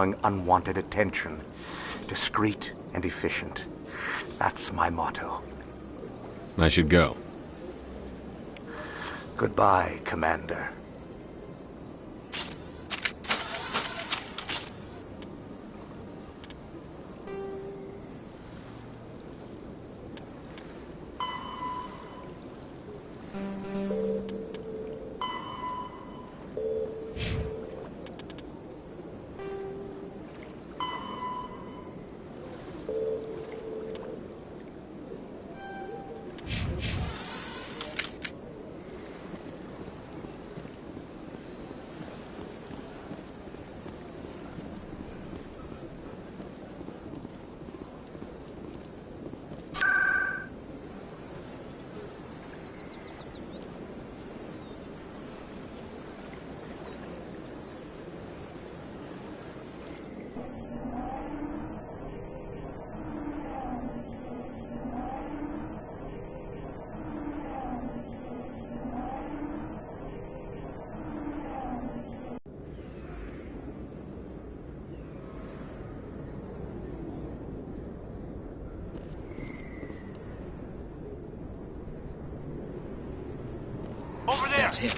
drawing unwanted attention. Discreet and efficient. That's my motto. I should go. Goodbye, Commander. Over there! That's him.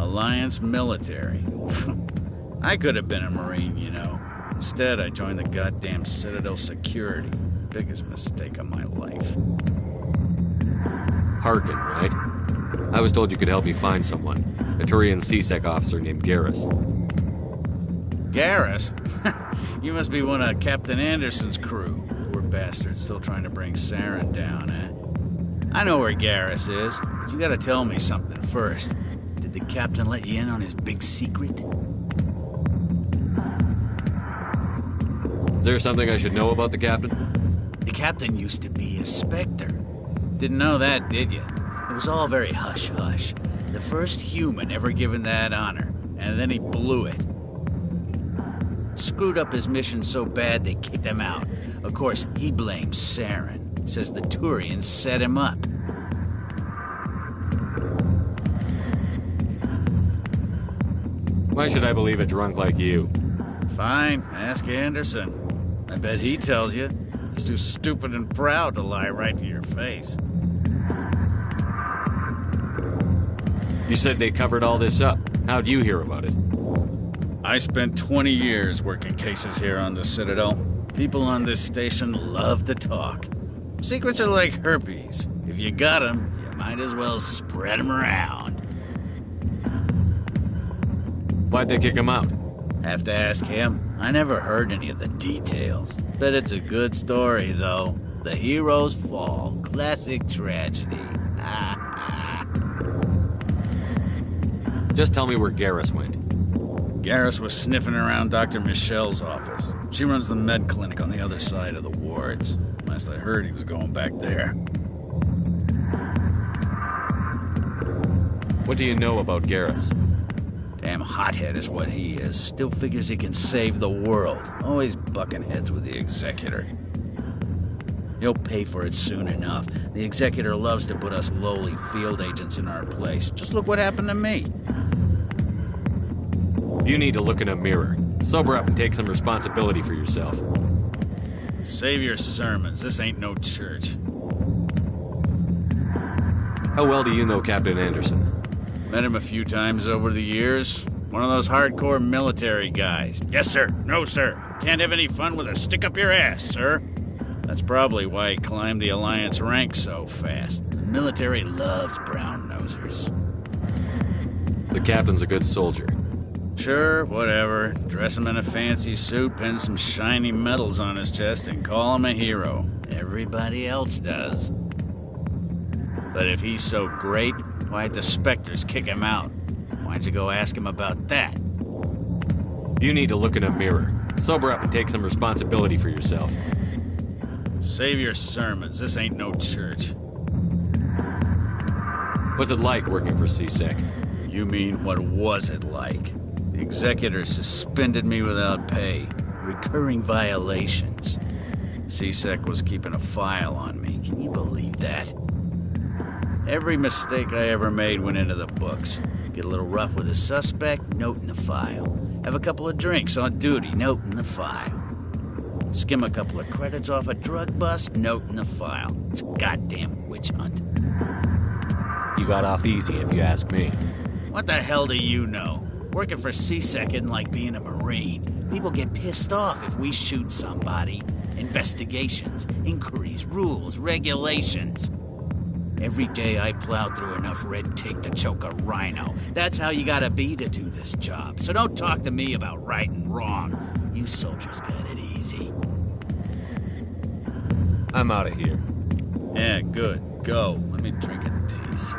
Alliance military. I could have been a Marine, you know. Instead, I joined the goddamn Citadel security. Biggest mistake of my life. Harkin, right? I was told you could help me find someone. A Turian C-Sec officer named Garrus. Garrus? You must be one of Captain Anderson's crew. Poor bastard, still trying to bring Saren down, eh? I know where Garrus is, but you gotta tell me something first. Did the captain let you in on his big secret? Is there something I should know about the captain? The captain used to be a Spectre. Didn't know that, did you? It was all very hush-hush. The first human ever given that honor, and then he blew it. Screwed up his mission so bad they kicked him out. Of course, he blames Saren. Says the Turians set him up. Why should I believe a drunk like you? Fine, ask Anderson. I bet he tells you. He's too stupid and proud to lie right to your face. You said they covered all this up. How'd you hear about it? I spent 20 years working cases here on the Citadel. People on this station love to talk. Secrets are like herpes. If you got 'em, you might as well spread 'em around. Why'd they kick him out? Have to ask him. I never heard any of the details. Bet it's a good story, though. The hero's fall. Classic tragedy. Just tell me where Garrus went. Garrus was sniffing around Dr. Michelle's office. She runs the med clinic on the other side of the wards. Last I heard, he was going back there. What do you know about Garrus? Damn hothead is what he is. Still figures he can save the world. Always bucking heads with the Executor. He'll pay for it soon enough. The Executor loves to put us lowly field agents in our place. Just look what happened to me. You need to look in a mirror. Sober up and take some responsibility for yourself. Save your sermons. This ain't no church. How well do you know Captain Anderson? Met him a few times over the years. One of those hardcore military guys. Yes, sir. No, sir. Can't have any fun with a stick up your ass, sir. That's probably why he climbed the Alliance ranks so fast. The military loves brown-nosers. The captain's a good soldier. Sure, whatever. Dress him in a fancy suit, pin some shiny medals on his chest, and call him a hero. Everybody else does. But if he's so great, why'd the Spectres kick him out? Why'd you go ask him about that? You need to look in a mirror. Sober up and take some responsibility for yourself. Save your sermons. This ain't no church. What's it like working for CSEC? You mean, what was it like? The Executor suspended me without pay. Recurring violations. CSEC was keeping a file on me. Can you believe that? Every mistake I ever made went into the books. Get a little rough with a suspect, note in the file. Have a couple of drinks on duty, note in the file. Skim a couple of credits off a drug bust, note in the file. It's a goddamn witch hunt. You got off easy, if you ask me. What the hell do you know? Working for CSEC isn't like being a Marine. People get pissed off if we shoot somebody. Investigations, inquiries, rules, regulations. Every day I plowed through enough red tape to choke a rhino. That's how you gotta be to do this job. So don't talk to me about right and wrong. You soldiers got it easy. I'm out of here. Yeah, good. Go. Let me drink in peace.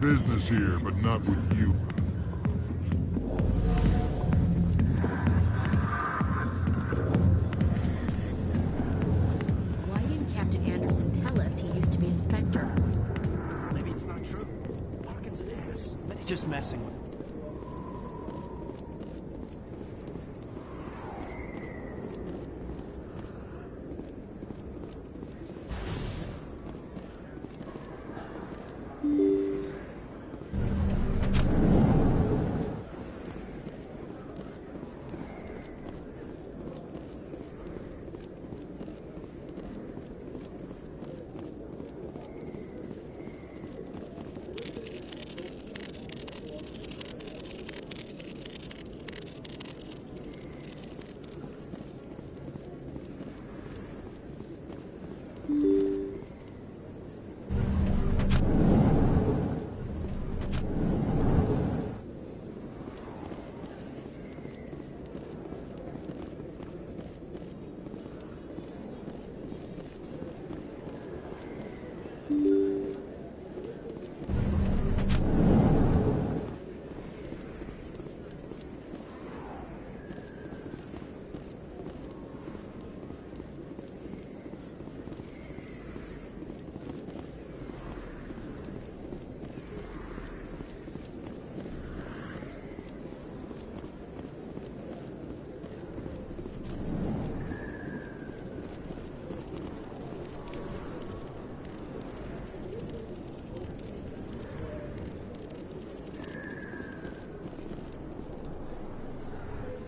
business here, but not with you. Why didn't Captain Anderson tell us he used to be a Spectre? Maybe it's not true. Hawkins an ass. But he's just messing with.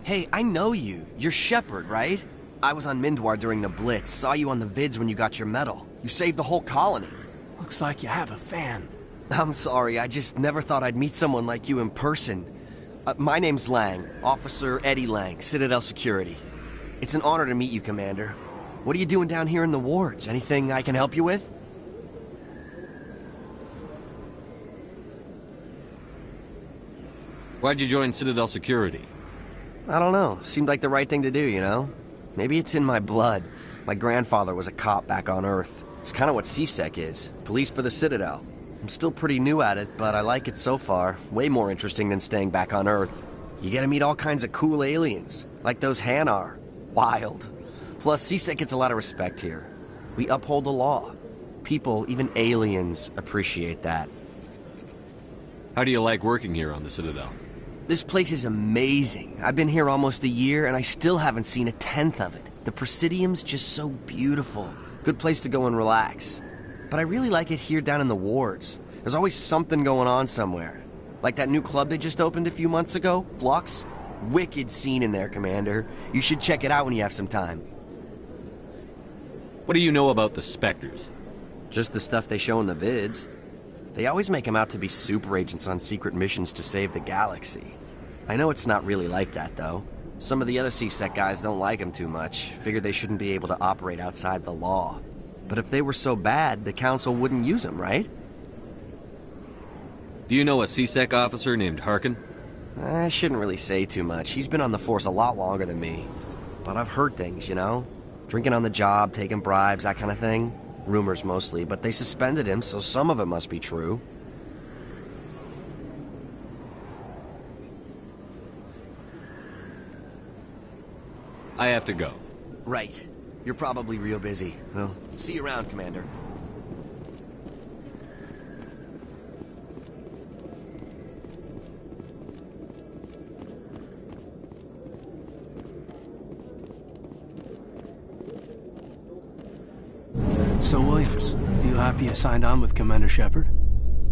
Hey, I know you. You're Shepard, right? I was on Mindwar during the Blitz, saw you on the vids when you got your medal. You saved the whole colony. Looks like you have a fan. I'm sorry, I just never thought I'd meet someone like you in person. My name's Lang, Officer Eddie Lang, Citadel Security. It's an honor to meet you, Commander. What are you doing down here in the wards? Anything I can help you with? Why'd you join Citadel Security? I don't know. Seemed like the right thing to do, you know? Maybe it's in my blood. My grandfather was a cop back on Earth. It's kind of what CSEC is. Police for the Citadel. I'm still pretty new at it, but I like it so far. Way more interesting than staying back on Earth. You get to meet all kinds of cool aliens, like those Hanar. Wild. Plus, CSEC gets a lot of respect here. We uphold the law. People, even aliens, appreciate that. How do you like working here on the Citadel? This place is amazing. I've been here almost a year, and I still haven't seen a tenth of it. The Presidium's just so beautiful. Good place to go and relax. But I really like it here down in the wards. There's always something going on somewhere. Like that new club they just opened a few months ago, Flux. Wicked scene in there, Commander. You should check it out when you have some time. What do you know about the Spectres? Just the stuff they show in the vids. They always make them out to be super agents on secret missions to save the galaxy. I know it's not really like that, though. Some of the other CSEC guys don't like them too much, figure they shouldn't be able to operate outside the law. But if they were so bad, the Council wouldn't use them, right? Do you know a CSEC officer named Harkin? I shouldn't really say too much. He's been on the force a lot longer than me. But I've heard things, you know? Drinking on the job, taking bribes, that kind of thing. Rumors mostly, but they suspended him, so some of it must be true. I have to go. Right. You're probably real busy. Well, see you around, Commander. So, Williams, you happy you signed on with Commander Shepard?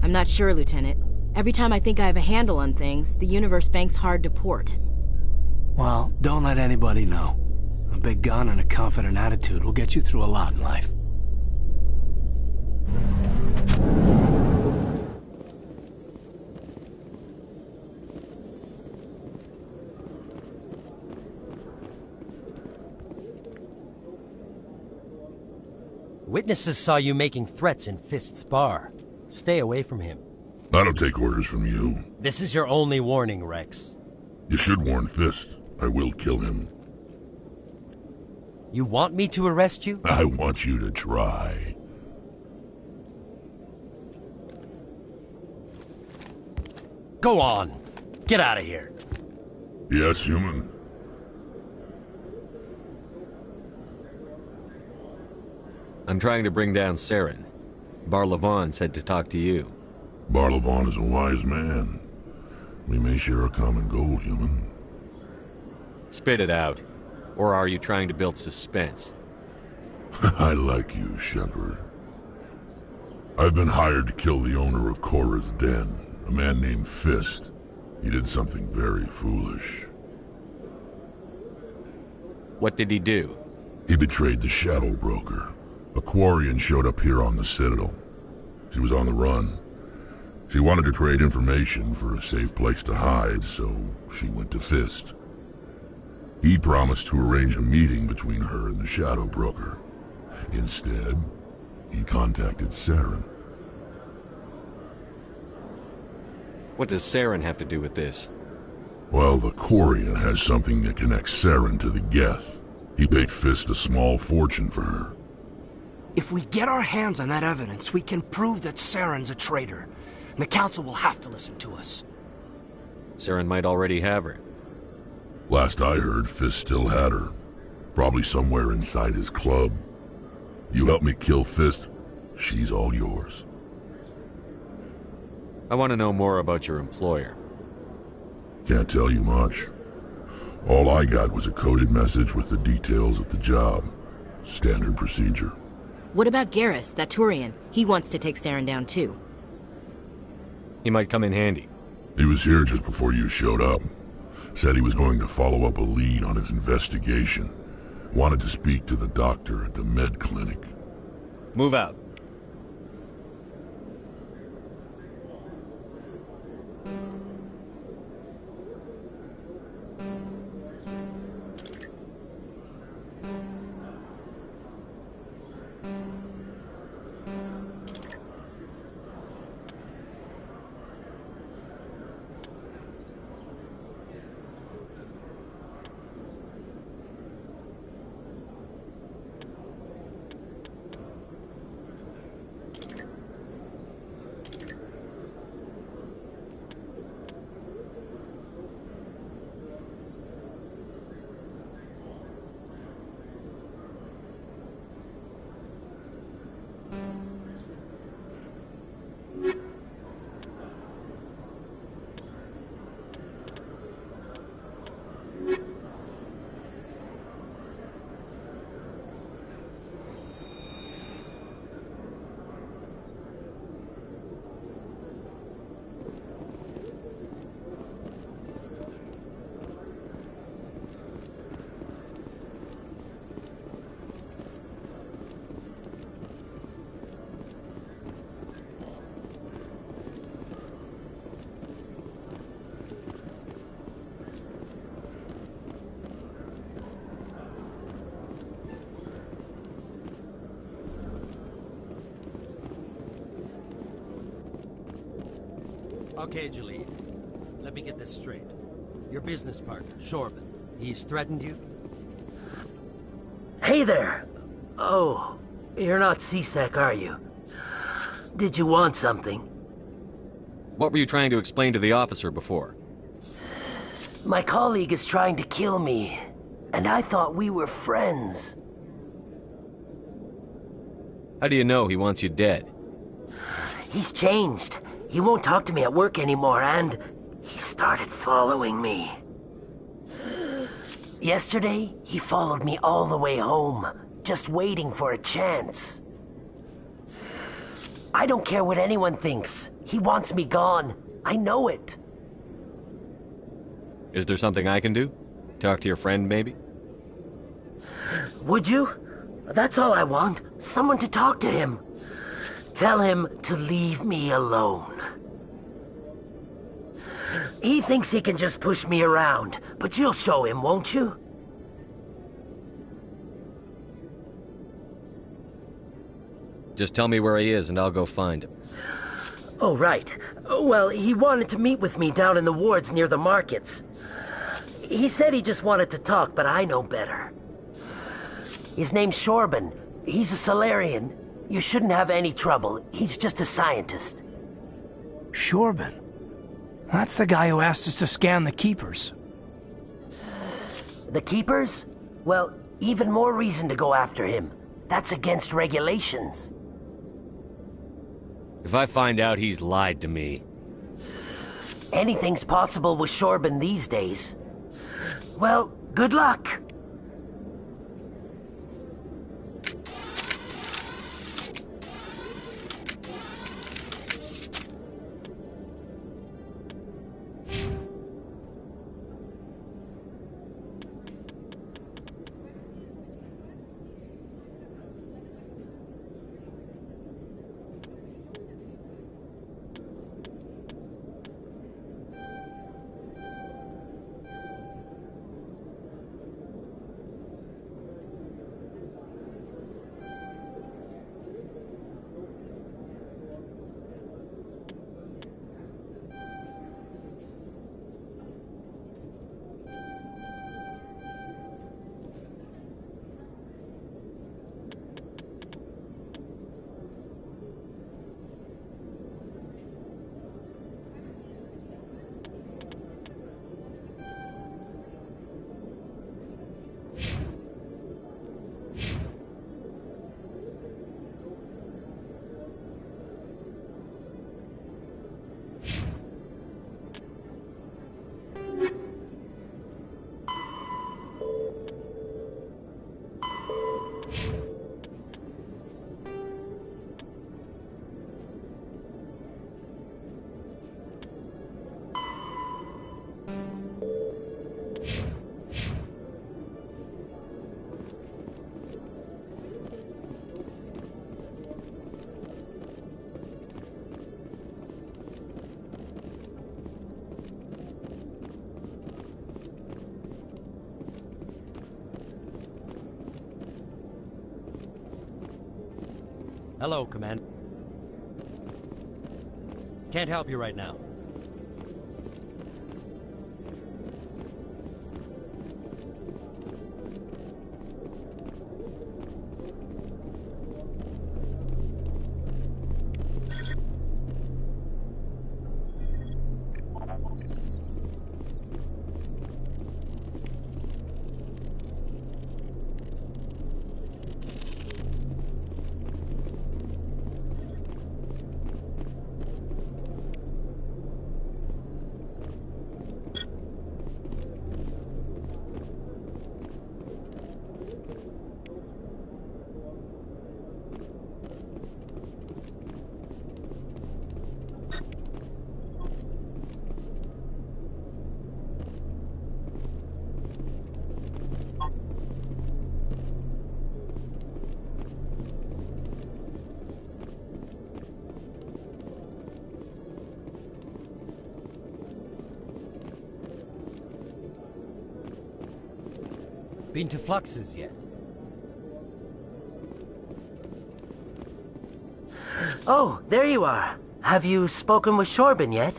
I'm not sure, Lieutenant. Every time I think I have a handle on things, the universe banks hard to port. Well, don't let anybody know. A big gun and a confident attitude will get you through a lot in life. Witnesses saw you making threats in Fist's bar. Stay away from him. I don't take orders from you. This is your only warning, Rex. You should warn Fist. I will kill him. You want me to arrest you? I want you to try. Go on. Get out of here. Yes, human. I'm trying to bring down Saren. Barlavon said to talk to you. Barlavon is a wise man. We may share a common goal, human. Spit it out. Or are you trying to build suspense? I like you, Shepard. I've been hired to kill the owner of Cora's Den, a man named Fist. He did something very foolish. What did he do? He betrayed the Shadow Broker. A Quarian showed up here on the Citadel. She was on the run. She wanted to trade information for a safe place to hide, so she went to Fist. He promised to arrange a meeting between her and the Shadow Broker. Instead, he contacted Saren. What does Saren have to do with this? Well, the Quarian has something that connects Saren to the Geth. He paid Fist a small fortune for her. If we get our hands on that evidence, we can prove that Saren's a traitor. And the Council will have to listen to us. Saren might already have her. Last I heard, Fist still had her. Probably somewhere inside his club. You help me kill Fist, she's all yours. I want to know more about your employer. Can't tell you much. All I got was a coded message with the details of the job. Standard procedure. What about Garrus, that Turian? He wants to take Saren down too. He might come in handy. He was here just before you showed up. Said he was going to follow up a lead on his investigation. Wanted to speak to the doctor at the med clinic. Move out. Okay, Jalid. Let me get this straight. Your business partner, Shorban, he's threatened you? Hey there! Oh, you're not C-Sec, are you? Did you want something? What were you trying to explain to the officer before? My colleague is trying to kill me, and I thought we were friends. How do you know he wants you dead? He's changed. He won't talk to me at work anymore, and he started following me. Yesterday, he followed me all the way home, just waiting for a chance. I don't care what anyone thinks. He wants me gone. I know it. Is there something I can do? Talk to your friend, maybe? Would you? That's all I want. Someone to talk to him. Tell him to leave me alone. He thinks he can just push me around, but you'll show him, won't you? Just tell me where he is and I'll go find him. Oh, right. Well, he wanted to meet with me down in the wards near the markets. He said he just wanted to talk, but I know better. His name's Shorban. He's a Solarian. You shouldn't have any trouble. He's just a scientist. Shorban? That's the guy who asked us to scan the Keepers. The Keepers? Well, even more reason to go after him. That's against regulations. If I find out he's lied to me... Anything's possible with Shorben these days. Well, good luck. Hello, Commander. Can't help you right now. Been to Flux's yet? Oh, there you are. Have you spoken with Shorben yet?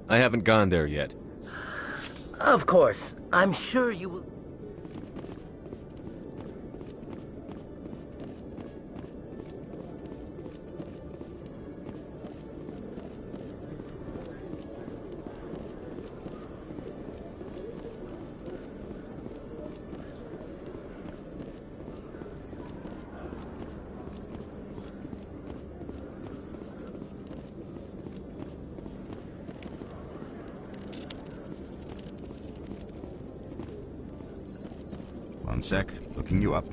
I haven't gone there yet. Of course. I'm sure you will... One sec, looking you up.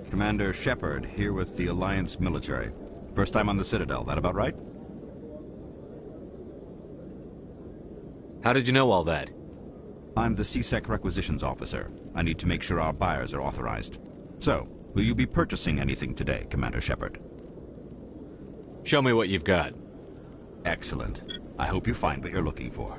Commander Shepard, here with the Alliance military. First time on the Citadel, that about right? How did you know all that? I'm the CSEC requisitions officer. I need to make sure our buyers are authorized. So, will you be purchasing anything today, Commander Shepard? Show me what you've got. Excellent. I hope you find what you're looking for.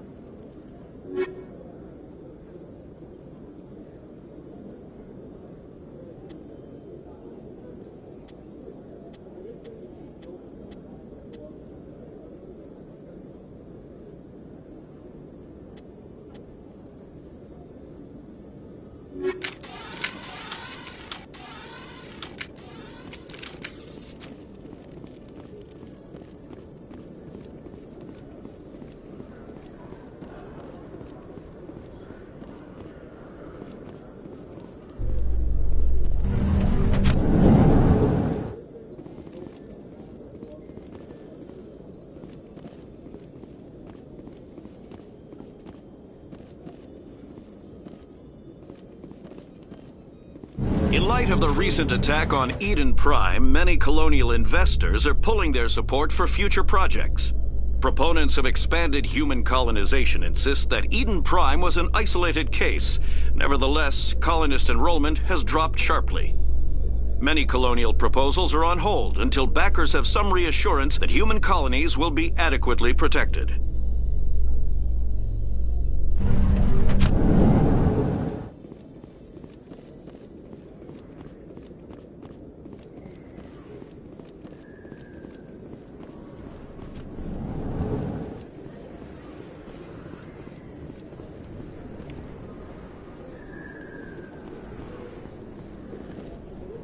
In light of the recent attack on Eden Prime, many colonial investors are pulling their support for future projects. Proponents of expanded human colonization insist that Eden Prime was an isolated case. Nevertheless, colonist enrollment has dropped sharply. Many colonial proposals are on hold until backers have some reassurance that human colonies will be adequately protected.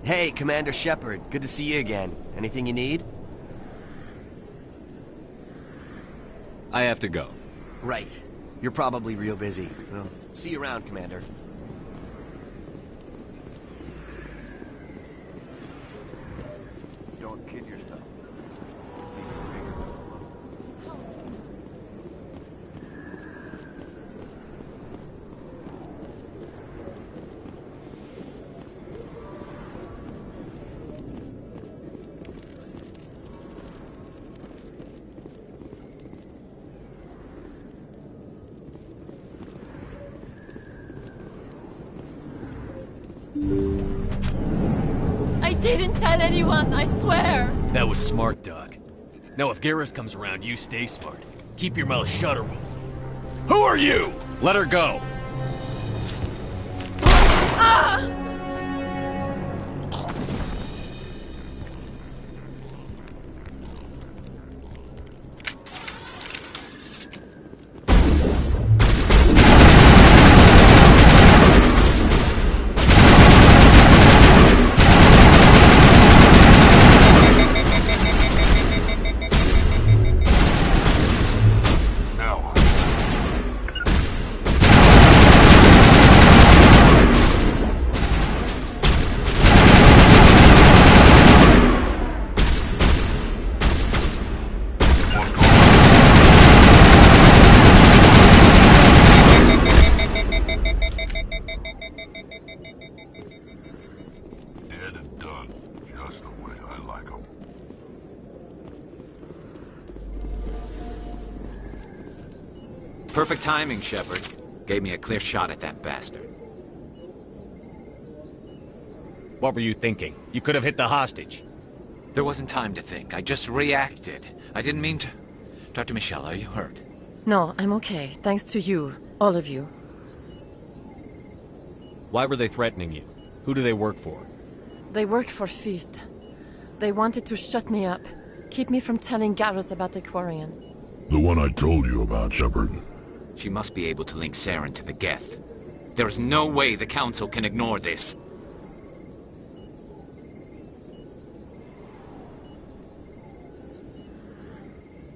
Hey, Commander Shepard. Good to see you again. Anything you need? I have to go. Right. You're probably real busy. Well, see you around, Commander. Don't kid yourself. I didn't tell anyone, I swear! That was smart, Doc. Now if Garrus comes around, you stay smart. Keep your mouth shut or we'll... Who are you? Let her go! Ah! Dead and done, just the way I like 'em. Perfect timing, Shepard. Gave me a clear shot at that bastard. What were you thinking? You could have hit the hostage. There wasn't time to think. I just reacted. I didn't mean to... Dr. Michelle, are you hurt? No, I'm okay. Thanks to you. All of you. Why were they threatening you? Who do they work for? They work for Feast. They wanted to shut me up. Keep me from telling Garrus about the Quarian. The one I told you about, Shepard. She must be able to link Saren to the Geth. There is no way the Council can ignore this.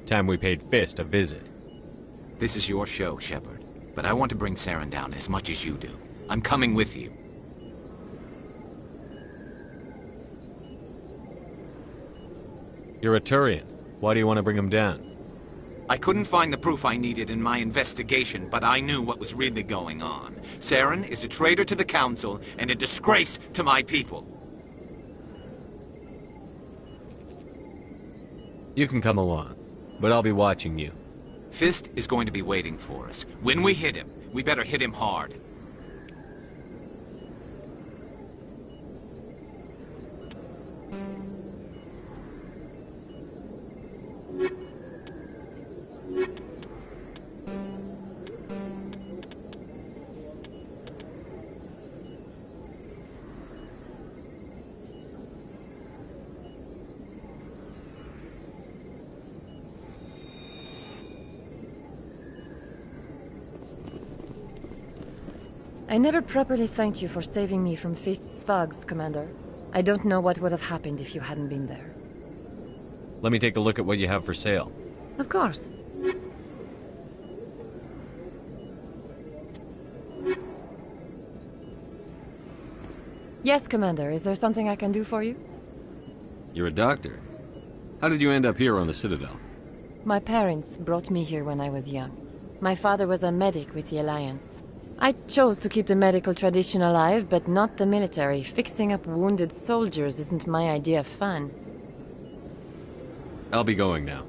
Time we paid Fist a visit. This is your show, Shepard. But I want to bring Saren down as much as you do. I'm coming with you. You're a Turian. Why do you want to bring him down? I couldn't find the proof I needed in my investigation, but I knew what was really going on. Saren is a traitor to the Council and a disgrace to my people. You can come along, but I'll be watching you. Fist is going to be waiting for us. When we hit him, we better hit him hard. I never properly thanked you for saving me from Fist's thugs, Commander. I don't know what would have happened if you hadn't been there. Let me take a look at what you have for sale. Of course. Yes, Commander. Is there something I can do for you? You're a doctor. How did you end up here on the Citadel? My parents brought me here when I was young. My father was a medic with the Alliance. I chose to keep the medical tradition alive, but not the military. Fixing up wounded soldiers isn't my idea of fun. I'll be going now.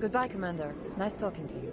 Goodbye, Commander. Nice talking to you.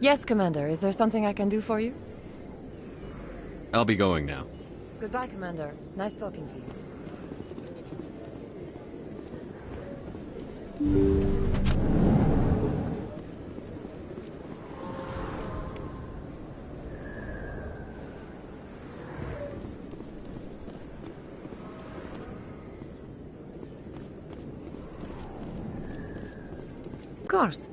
Yes, Commander. Is there something I can do for you? I'll be going now. Goodbye, Commander. Nice talking to you. Of course.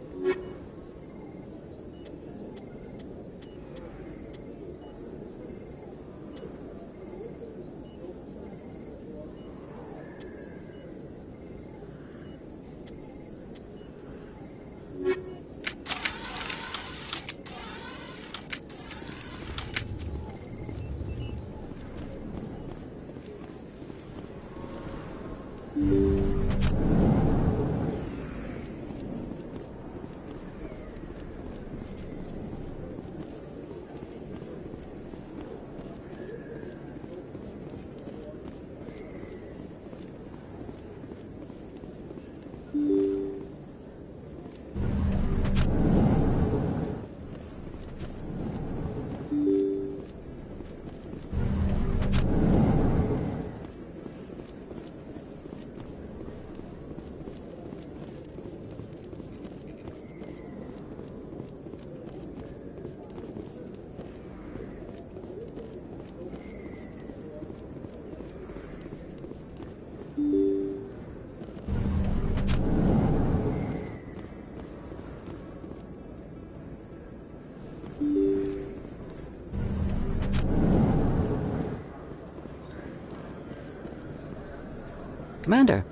Commander,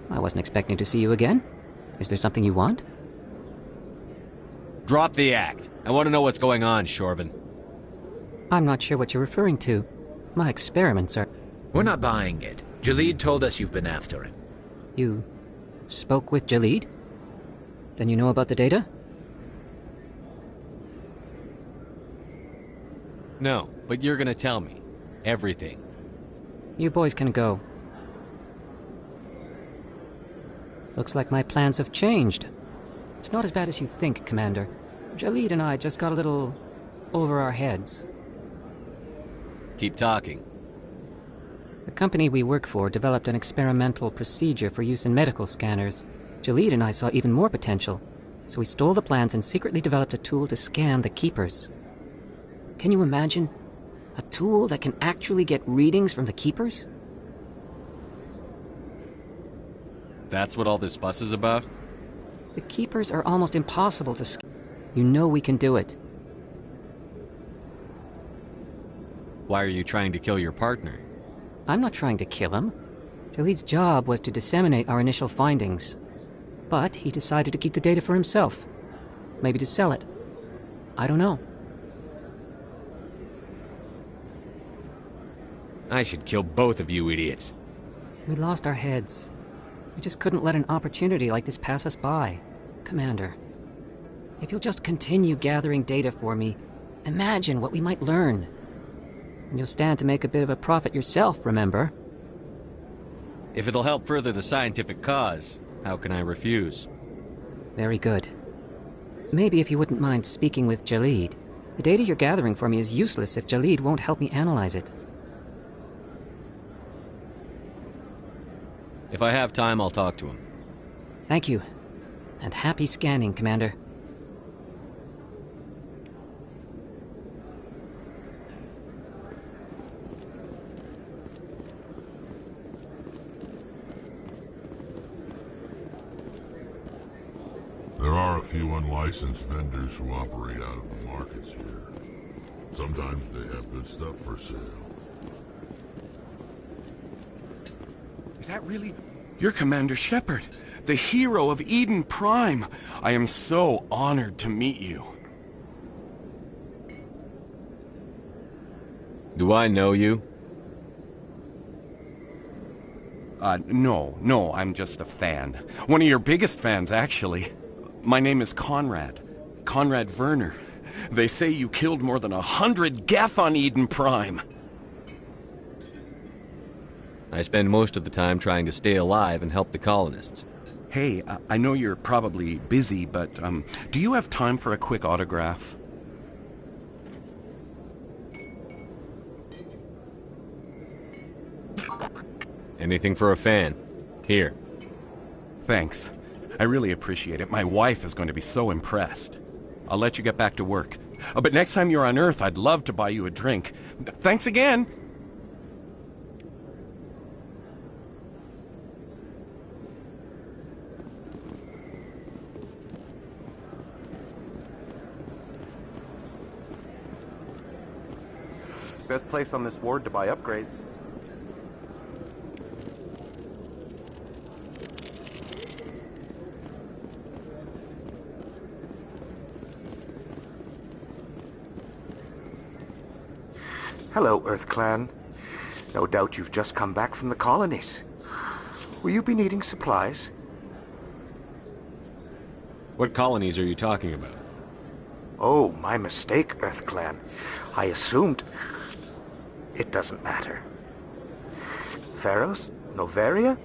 I wasn't expecting to see you again. Is there something you want? Drop the act. I want to know what's going on, Shorban. I'm not sure what you're referring to. My experiments are... We're not buying it. Jalid told us you've been after him. You spoke with Jalid? Then you know about the data? No, but you're gonna tell me. Everything. You boys can go. Looks like my plans have changed. It's not as bad as you think, Commander. Jalid and I just got a little over our heads. Keep talking. The company we work for developed an experimental procedure for use in medical scanners. Jalid and I saw even more potential, so we stole the plans and secretly developed a tool to scan the Keepers. Can you imagine? A tool that can actually get readings from the Keepers? That's what all this fuss is about? The Keepers are almost impossible to scan. You know we can do it. Why are you trying to kill your partner? I'm not trying to kill him. Jalid's job was to disseminate our initial findings. But he decided to keep the data for himself. Maybe to sell it. I don't know. I should kill both of you idiots. We lost our heads. We just couldn't let an opportunity like this pass us by. Commander, if you'll just continue gathering data for me, imagine what we might learn. And you'll stand to make a bit of a profit yourself, remember? If it'll help further the scientific cause, how can I refuse? Very good. Maybe if you wouldn't mind speaking with Jalid. The data you're gathering for me is useless if Jalid won't help me analyze it. If I have time, I'll talk to him. Thank you. And happy scanning, Commander. There are a few unlicensed vendors who operate out of the markets here. Sometimes they have good stuff for sale. Is that really... You're Commander Shepard, the hero of Eden Prime. I am so honored to meet you. Do I know you? No, I'm just a fan. One of your biggest fans, actually. My name is Conrad. Conrad Werner. They say you killed more than 100 Geth on Eden Prime. I spend most of the time trying to stay alive and help the colonists. Hey, I know you're probably busy, but do you have time for a quick autograph? Anything for a fan. Here. Thanks. I really appreciate it. My wife is going to be so impressed. I'll let you get back to work. But next time you're on Earth, I'd love to buy you a drink. Thanks again! Best place on this ward to buy upgrades. Hello, Earth Clan. No doubt you've just come back from the colonies. Will you be needing supplies? What colonies are you talking about? Oh, my mistake, Earth Clan. I assumed... It doesn't matter. Pharaohs? Novaria?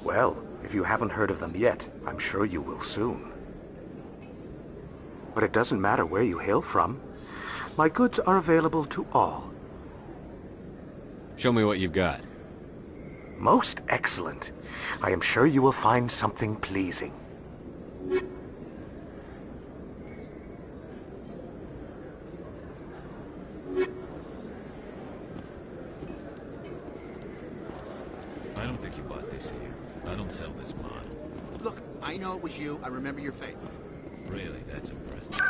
Well, if you haven't heard of them yet, I'm sure you will soon. But it doesn't matter where you hail from. My goods are available to all. Show me what you've got. Most excellent. I am sure you will find something pleasing. I don't think you bought this here. I don't sell this mod. Look, I know it was you. I remember your face. Really, that's impressive.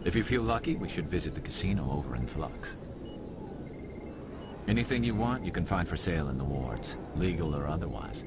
If you feel lucky, we should visit the casino over in Flux. Anything you want, you can find for sale in the wards, legal or otherwise.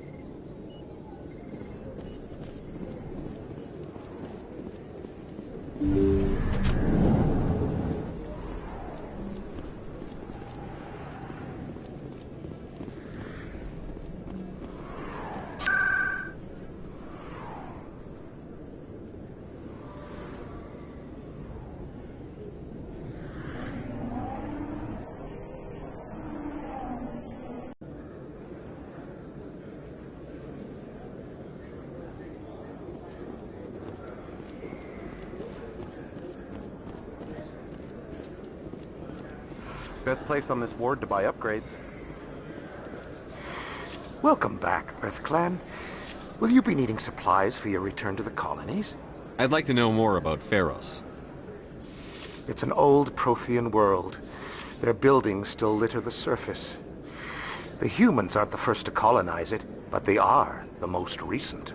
Best place on this ward to buy upgrades. Welcome back, Earth Clan. Will you be needing supplies for your return to the colonies? I'd like to know more about Pharos. It's an old Prothean world. Their buildings still litter the surface. The humans aren't the first to colonize it, but they are the most recent.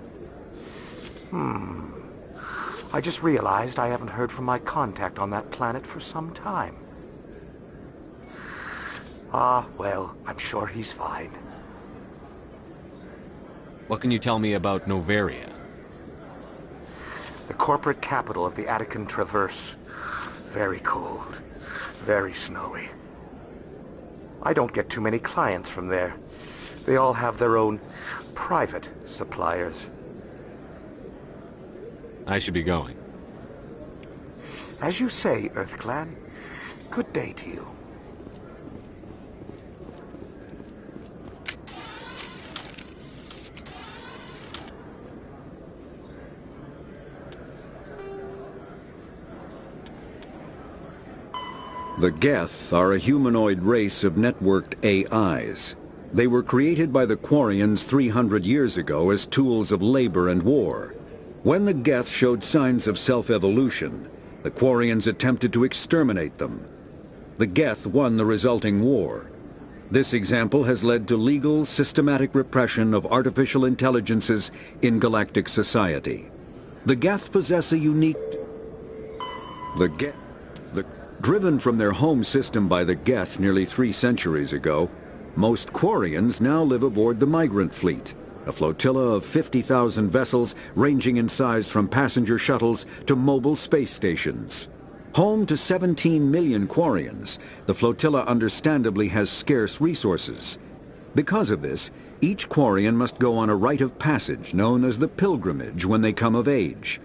I just realized I haven't heard from my contact on that planet for some time. Well, I'm sure he's fine. What can you tell me about Noveria? The corporate capital of the Attican Traverse. Very cold. Very snowy. I don't get too many clients from there. They all have their own private suppliers. I should be going. As you say, Earth Clan. Good day to you. The Geth are a humanoid race of networked AIs. They were created by the Quarians 300 years ago as tools of labor and war. When the Geth showed signs of self-evolution, the Quarians attempted to exterminate them. The Geth won the resulting war. This example has led to legal, systematic repression of artificial intelligences in galactic society. The Geth possess a unique... Driven from their home system by the Geth nearly 3 centuries ago, most Quarians now live aboard the Migrant Fleet, a flotilla of 50,000 vessels ranging in size from passenger shuttles to mobile space stations. Home to 17 million Quarians, the flotilla understandably has scarce resources. Because of this, each Quarian must go on a rite of passage known as the pilgrimage when they come of age.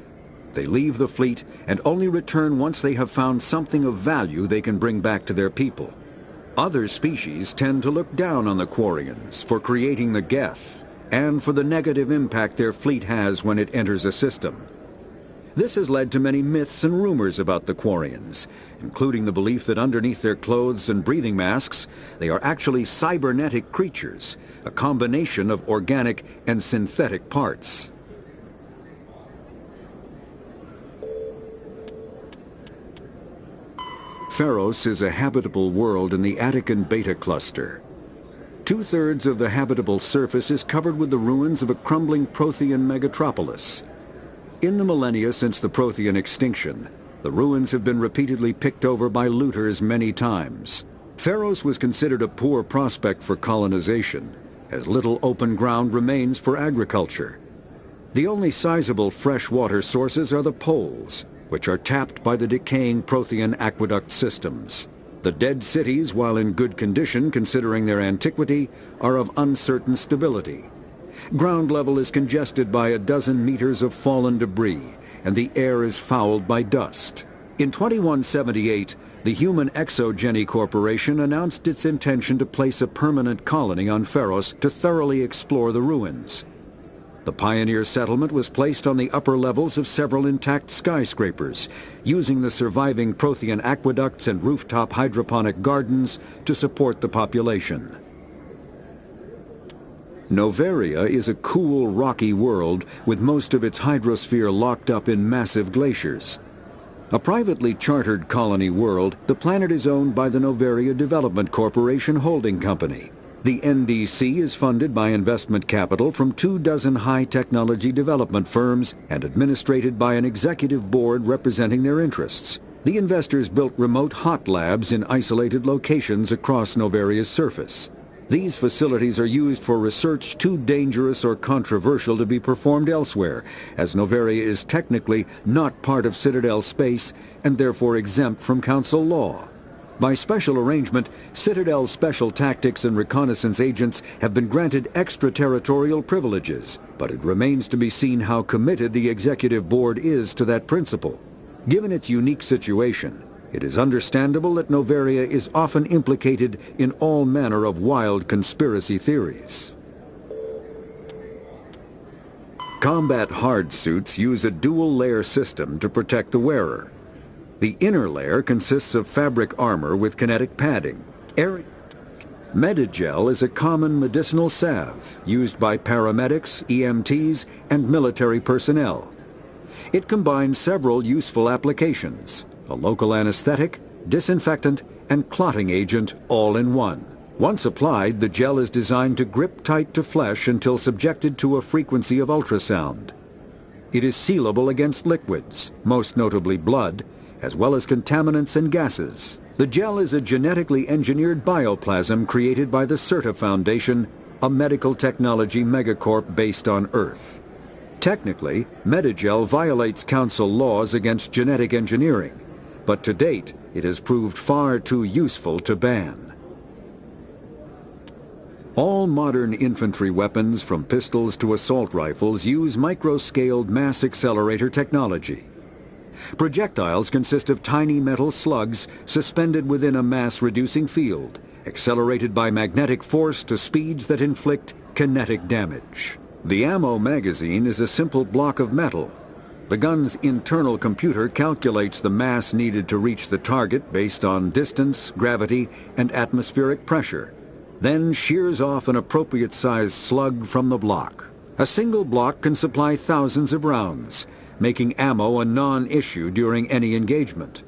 They leave the fleet and only return once they have found something of value they can bring back to their people. Other species tend to look down on the Quarians for creating the Geth and for the negative impact their fleet has when it enters a system. This has led to many myths and rumors about the Quarians, including the belief that underneath their clothes and breathing masks, they are actually cybernetic creatures, a combination of organic and synthetic parts. Pharos is a habitable world in the Attican Beta Cluster. 2/3 of the habitable surface is covered with the ruins of a crumbling Prothean megatropolis. In the millennia since the Prothean extinction, the ruins have been repeatedly picked over by looters many times. Pharos was considered a poor prospect for colonization, as little open ground remains for agriculture. The only sizable freshwater sources are the poles, which are tapped by the decaying Prothean aqueduct systems. The dead cities, while in good condition considering their antiquity, are of uncertain stability. Ground level is congested by a dozen meters of fallen debris, and the air is fouled by dust. In 2178, the Human Exogeny Corporation announced its intention to place a permanent colony on Pharos to thoroughly explore the ruins. The pioneer settlement was placed on the upper levels of several intact skyscrapers, using the surviving Prothean aqueducts and rooftop hydroponic gardens to support the population. Noveria is a cool, rocky world with most of its hydrosphere locked up in massive glaciers. A privately chartered colony world, the planet is owned by the Noveria Development Corporation Holding Company. The NDC is funded by investment capital from 24 high-technology development firms and administrated by an executive board representing their interests. The investors built remote hot labs in isolated locations across Novaria's surface. These facilities are used for research too dangerous or controversial to be performed elsewhere, as Novaria is technically not part of Citadel space and therefore exempt from Council law. By special arrangement, Citadel's special tactics and reconnaissance agents have been granted extraterritorial privileges, but it remains to be seen how committed the Executive Board is to that principle. Given its unique situation, it is understandable that Novaria is often implicated in all manner of wild conspiracy theories. Combat hard suits use a dual-layer system to protect the wearer. The inner layer consists of fabric armor with kinetic padding. Medigel is a common medicinal salve used by paramedics, EMTs, and military personnel. It combines several useful applications: a local anesthetic, disinfectant, and clotting agent all in one. Once applied, the gel is designed to grip tight to flesh until subjected to a frequency of ultrasound. It is sealable against liquids, most notably blood, as well as contaminants and gases. The gel is a genetically engineered bioplasm created by the CERTA Foundation, a medical technology megacorp based on Earth. Technically, Medigel violates Council laws against genetic engineering, but to date, it has proved far too useful to ban. All modern infantry weapons, from pistols to assault rifles, use microscaled mass accelerator technology. Projectiles consist of tiny metal slugs suspended within a mass-reducing field, accelerated by magnetic force to speeds that inflict kinetic damage. The ammo magazine is a simple block of metal. The gun's internal computer calculates the mass needed to reach the target based on distance, gravity, and atmospheric pressure, then shears off an appropriate-sized slug from the block. A single block can supply thousands of rounds, making ammo a non-issue during any engagement.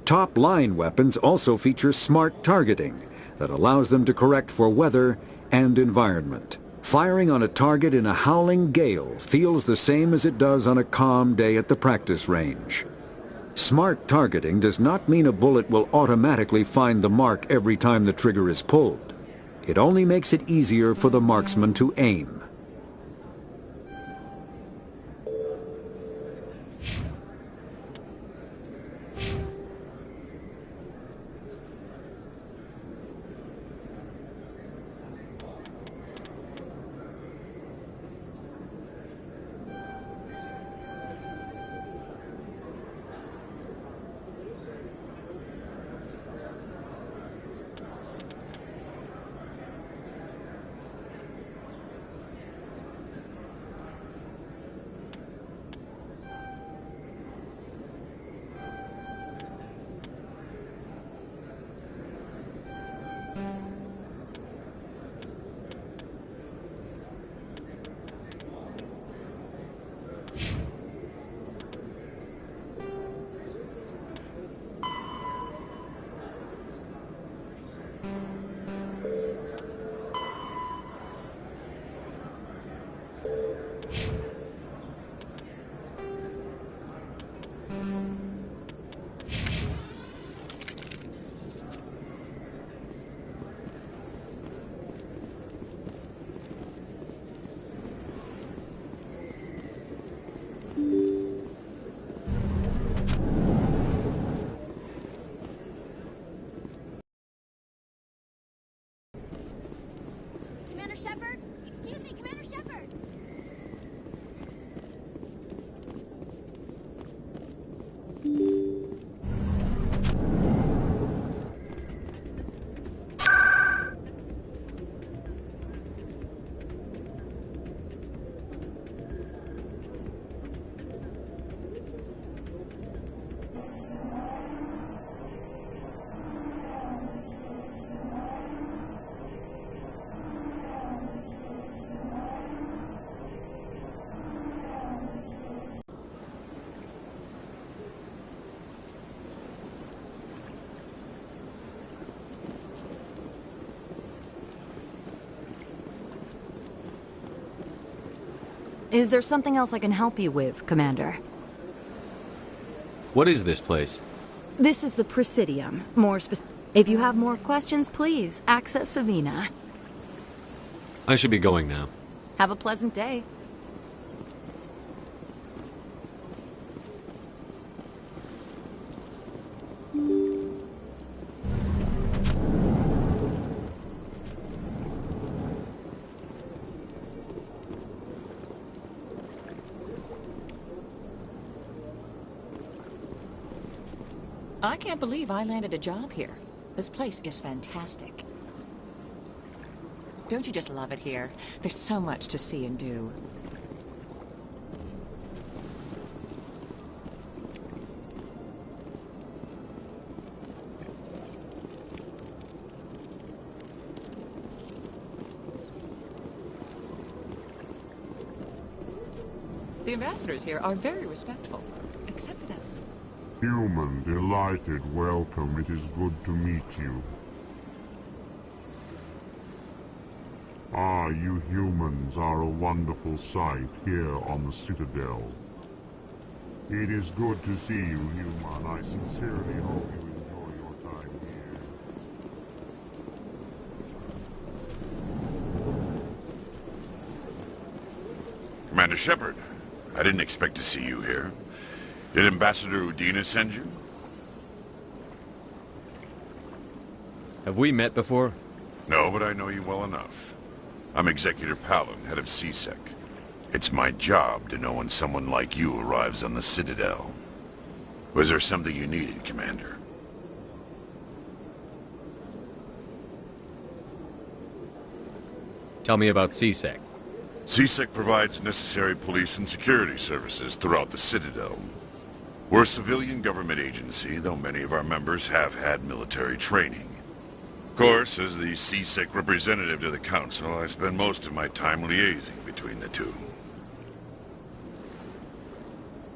Top-line weapons also feature smart targeting that allows them to correct for weather and environment. Firing on a target in a howling gale feels the same as it does on a calm day at the practice range. Smart targeting does not mean a bullet will automatically find the mark every time the trigger is pulled. It only makes it easier for the marksman to aim. Is there something else I can help you with, Commander? What is this place? This is the Presidium. If you have more questions, please access Savina. I should be going now. Have a pleasant day. I can't believe I landed a job here. This place is fantastic. Don't you just love it here? There's so much to see and do. The ambassadors here are very respectful, except for that. Human, delighted, welcome. It is good to meet you. Ah, you humans are a wonderful sight here on the Citadel. It is good to see you, human. I sincerely hope you enjoy your time here. Commander Shepard, I didn't expect to see you here. Did Ambassador Udina send you? Have we met before? No, but I know you well enough. I'm Executor Palin, head of CSEC. It's my job to know when someone like you arrives on the Citadel. Was there something you needed, Commander? Tell me about CSEC. CSEC provides necessary police and security services throughout the Citadel. We're a civilian government agency, though many of our members have had military training. Of course, as the CSEC representative to the Council, I spend most of my time liaising between the two.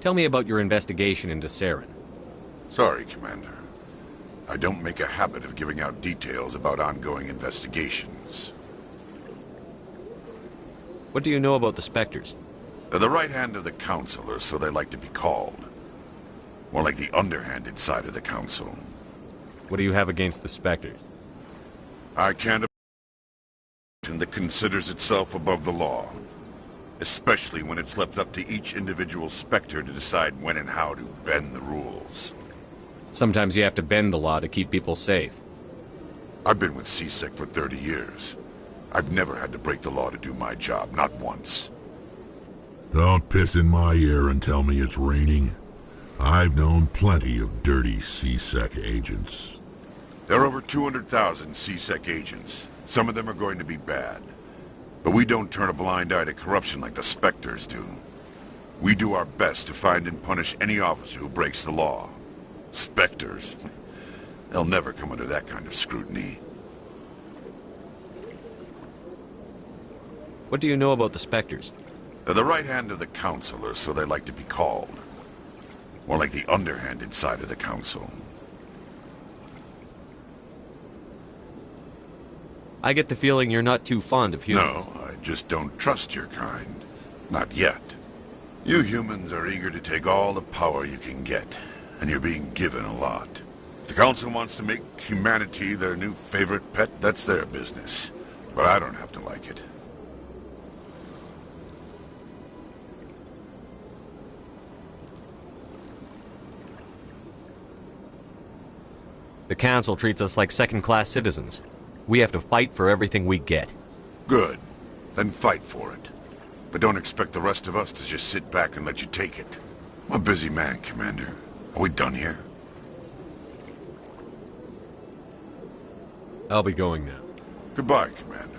Tell me about your investigation into Saren. Sorry, Commander. I don't make a habit of giving out details about ongoing investigations. What do you know about the Spectres? They're the right hand of the Council, or so they like to be called. More like the underhanded side of the Council. What do you have against the Spectres? I can't imagine that considers itself above the law. Especially when it's left up to each individual Spectre to decide when and how to bend the rules. Sometimes you have to bend the law to keep people safe. I've been with CSEC for 30 years. I've never had to break the law to do my job, not once. Don't piss in my ear and tell me it's raining. I've known plenty of dirty CSEC agents. There are over 200,000 CSEC agents. Some of them are going to be bad. But we don't turn a blind eye to corruption like the Spectres do. We do our best to find and punish any officer who breaks the law. Spectres? They'll never come under that kind of scrutiny. What do you know about the Spectres? They're the right hand of the Council, or so they like to be called. More like the underhanded side of the Council. I get the feeling you're not too fond of humans. No, I just don't trust your kind. Not yet. You humans are eager to take all the power you can get, and you're being given a lot. If the Council wants to make humanity their new favorite pet, that's their business. But I don't have to like it. The Council treats us like second-class citizens. We have to fight for everything we get. Good. Then fight for it. But don't expect the rest of us to just sit back and let you take it. I'm a busy man, Commander. Are we done here? I'll be going now. Goodbye, Commander.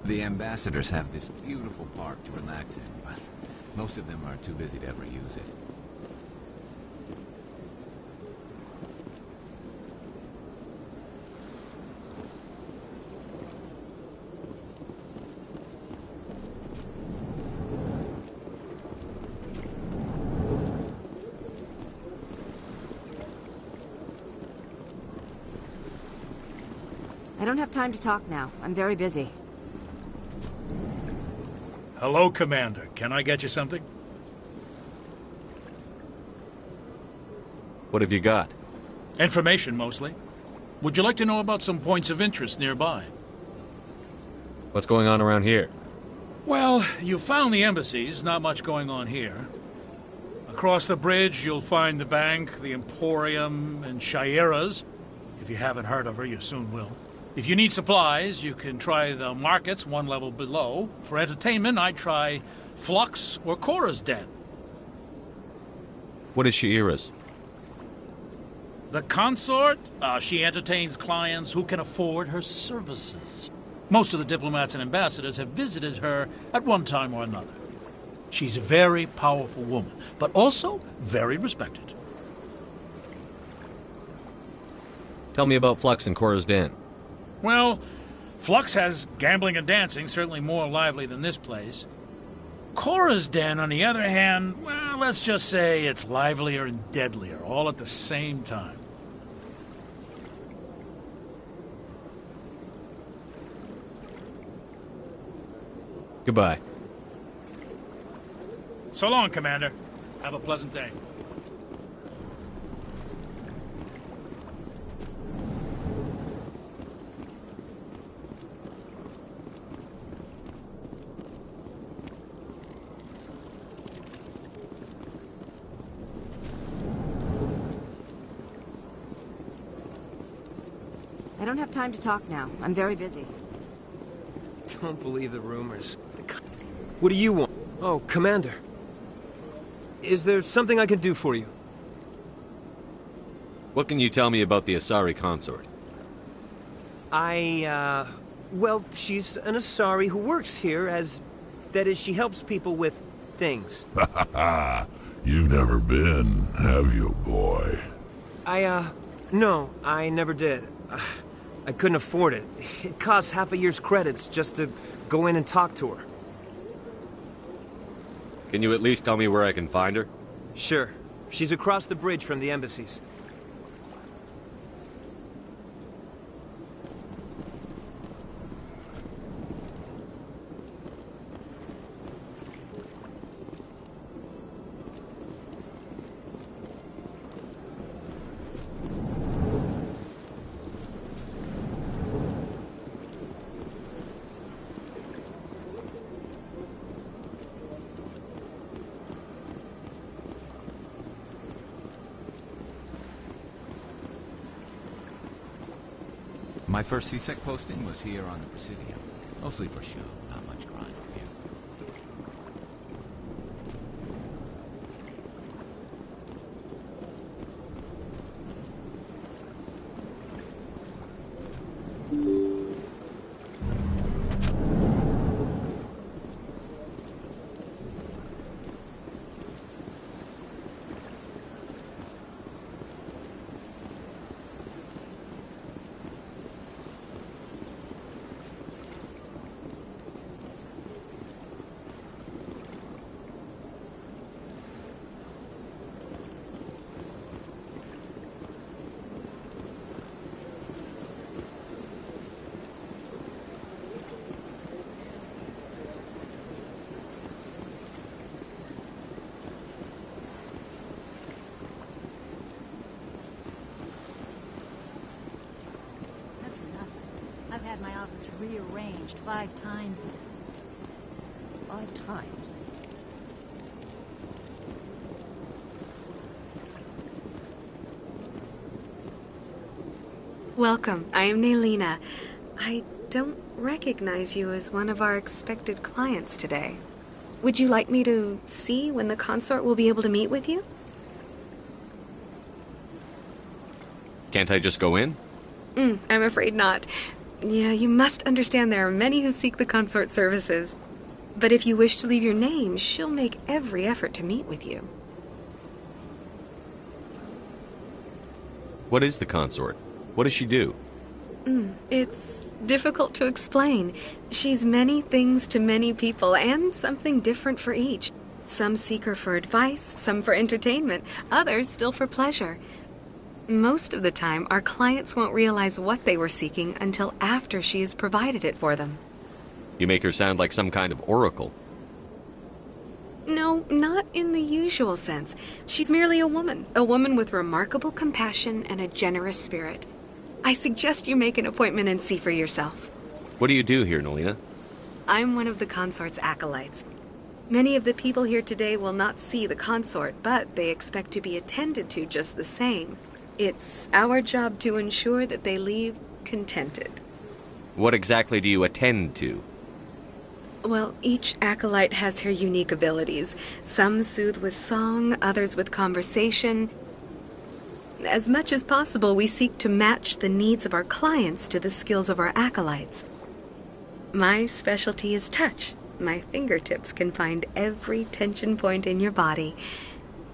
The ambassadors have this beautiful park to relax in, but Most of them are too busy to ever use it. I don't have time to talk now. I'm very busy. Hello, Commander. Can I get you something? What have you got? Information, mostly. Would you like to know about some points of interest nearby? What's going on around here? Well, you found the embassies. Not much going on here. Across the bridge, you'll find the bank, the Emporium, and Shaira's. If you haven't heard of her, you soon will. If you need supplies, you can try the markets one level below. For entertainment, I'd try Flux or Cora's Den. What is Shaira's? The consort? She entertains clients who can afford her services. Most of the diplomats and ambassadors have visited her at one time or another. She's a very powerful woman, but also very respected. Tell me about Flux and Cora's Den. Well, Flux has gambling and dancing, certainly more lively than this place. Cora's Den, on the other hand, well, let's just say it's livelier and deadlier, all at the same time. Goodbye. So long, Commander. Have a pleasant day. I don't have time to talk now. I'm very busy. Don't believe the rumors. What do you want? Oh, Commander. Is there something I can do for you? What can you tell me about the Asari consort? Well, she's an Asari who works here that is, she helps people with things. You've never been, have you, boy? No, I never did. I couldn't afford it. It costs half a year's credits just to go in and talk to her. Can you at least tell me where I can find her? Sure. She's across the bridge from the embassies. My first CSEC posting was here on the Presidium. Mostly for show, not much grind up here. I've had my office rearranged 5 times now. 5 times? Welcome. I am Naylina. I don't recognize you as one of our expected clients today. Would you like me to see when the consort will be able to meet with you? Can't I just go in? I'm afraid not. Yeah, you must understand there are many who seek the consort services. But if you wish to leave your name, she'll make every effort to meet with you. What is the consort? What does she do? It's difficult to explain. She's many things to many people, and something different for each. Some seek her for advice, some for entertainment, others still for pleasure. Most of the time, our clients won't realize what they were seeking until after she has provided it for them. You make her sound like some kind of oracle. No, not in the usual sense. She's merely a woman with remarkable compassion and a generous spirit. I suggest you make an appointment and see for yourself. What do you do here, Nolina? I'm one of the consort's acolytes. Many of the people here today will not see the consort, but they expect to be attended to just the same. It's our job to ensure that they leave contented. What exactly do you attend to? Well, each acolyte has her unique abilities. Some soothe with song, others with conversation. As much as possible, we seek to match the needs of our clients to the skills of our acolytes. My specialty is touch. My fingertips can find every tension point in your body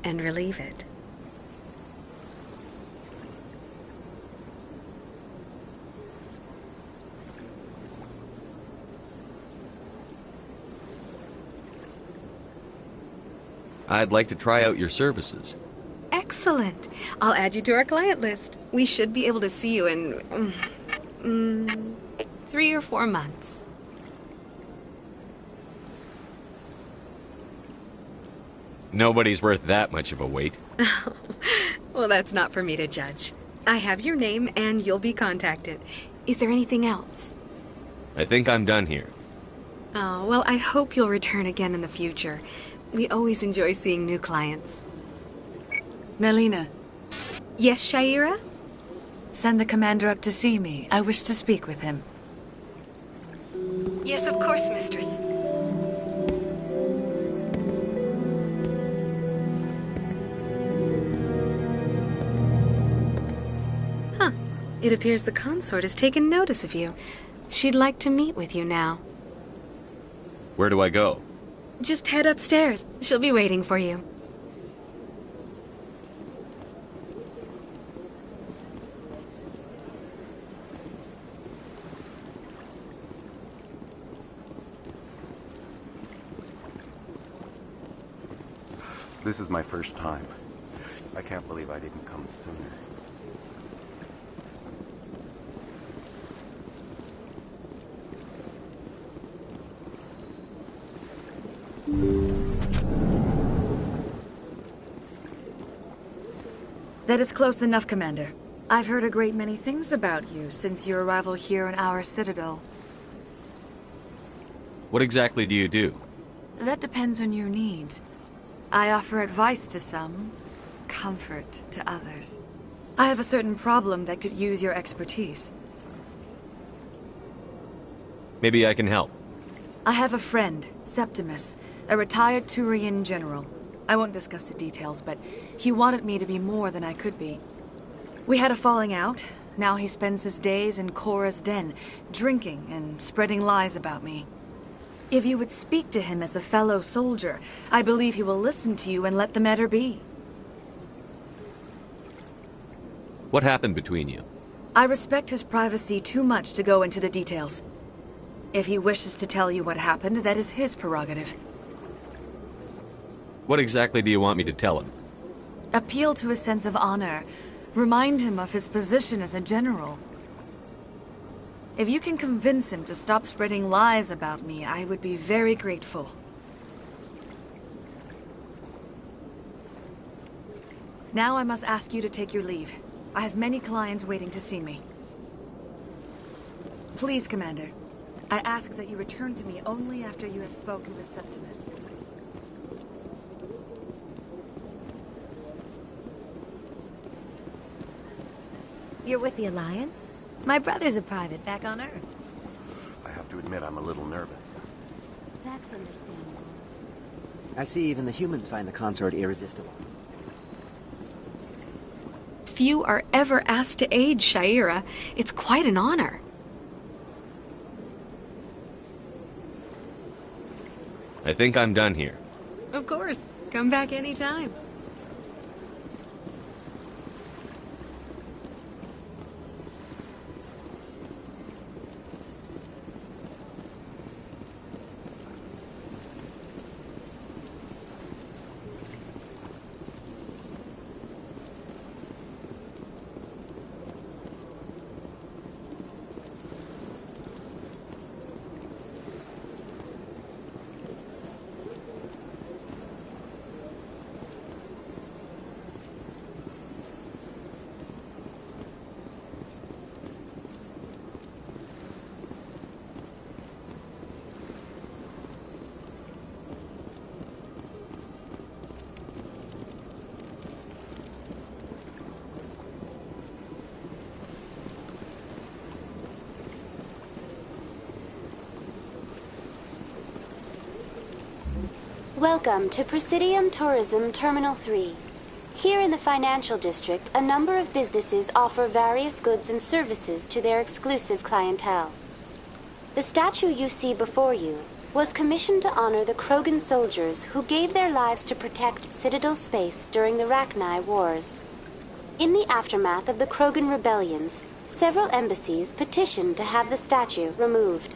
and relieve it. I'd like to try out your services. Excellent. I'll add you to our client list. We should be able to see you in 3 or 4 months. Nobody's worth that much of a wait. Well, that's not for me to judge. I have your name and you'll be contacted. Is there anything else? I think I'm done here. Oh, well, I hope you'll return again in the future. We always enjoy seeing new clients. Nalina. Yes, Shaira? Send the commander up to see me. I wish to speak with him. Yes, of course, mistress. Huh. It appears the consort has taken notice of you. She'd like to meet with you now. Where do I go? Just head upstairs. She'll be waiting for you. This is my first time. I can't believe I didn't come sooner. That is close enough, Commander. I've heard a great many things about you since your arrival here in our citadel. What exactly do you do? That depends on your needs. I offer advice to some, comfort to others. I have a certain problem that could use your expertise. Maybe I can help. I have a friend, Septimus, a retired Turian general. I won't discuss the details, but he wanted me to be more than I could be. We had a falling out. Now he spends his days in Korra's den, drinking and spreading lies about me. If you would speak to him as a fellow soldier, I believe he will listen to you and let the matter be. What happened between you? I respect his privacy too much to go into the details. If he wishes to tell you what happened, that is his prerogative. What exactly do you want me to tell him? Appeal to his sense of honor. Remind him of his position as a general. If you can convince him to stop spreading lies about me, I would be very grateful. Now I must ask you to take your leave. I have many clients waiting to see me. Please, Commander. I ask that you return to me only after you have spoken with Septimus. You're with the Alliance? My brother's a private back on Earth. I have to admit, I'm a little nervous. That's understandable. I see even the humans find the consort irresistible. Few are ever asked to aid Shaira. It's quite an honor. I think I'm done here. Of course. Come back anytime. Welcome to Presidium Tourism Terminal 3. Here in the financial district, a number of businesses offer various goods and services to their exclusive clientele. The statue you see before you was commissioned to honor the Krogan soldiers who gave their lives to protect Citadel space during the Rachni Wars. In the aftermath of the Krogan rebellions, several embassies petitioned to have the statue removed.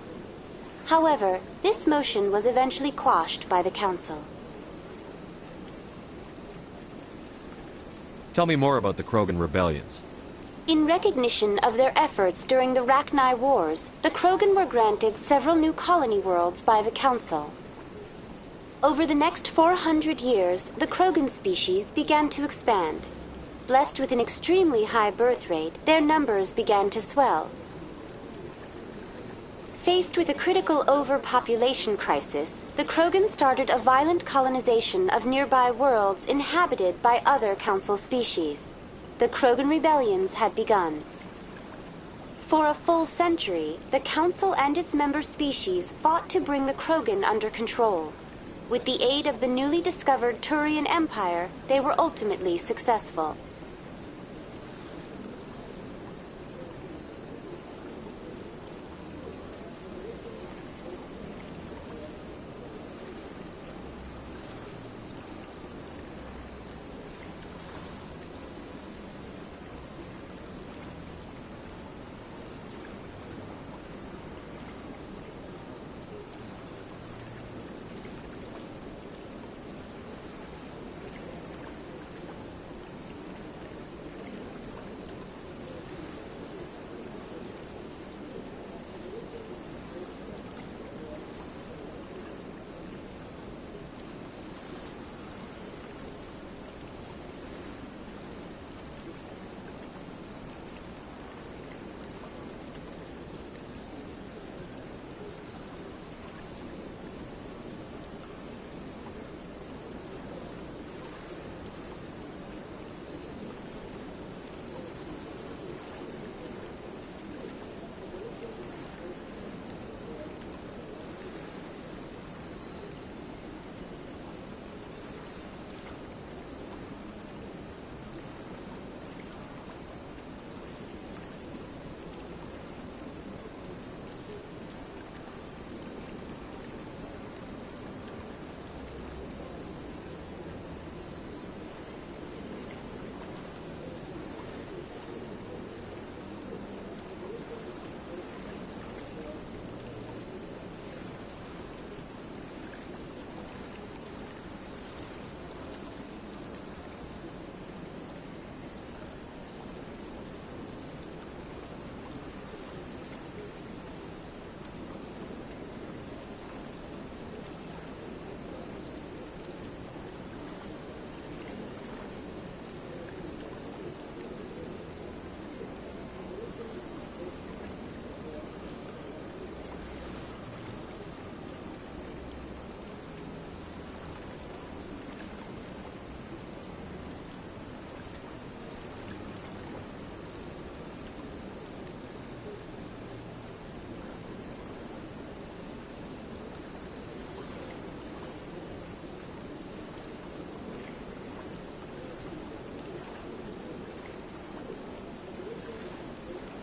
However, this motion was eventually quashed by the Council. Tell me more about the Krogan rebellions. In recognition of their efforts during the Rachni Wars, the Krogan were granted several new colony worlds by the Council. Over the next 400 years, the Krogan species began to expand. Blessed with an extremely high birth rate, their numbers began to swell. Faced with a critical overpopulation crisis, the Krogan started a violent colonization of nearby worlds inhabited by other Council species. The Krogan rebellions had begun. For a full century, the Council and its member species fought to bring the Krogan under control. With the aid of the newly discovered Turian Empire, they were ultimately successful.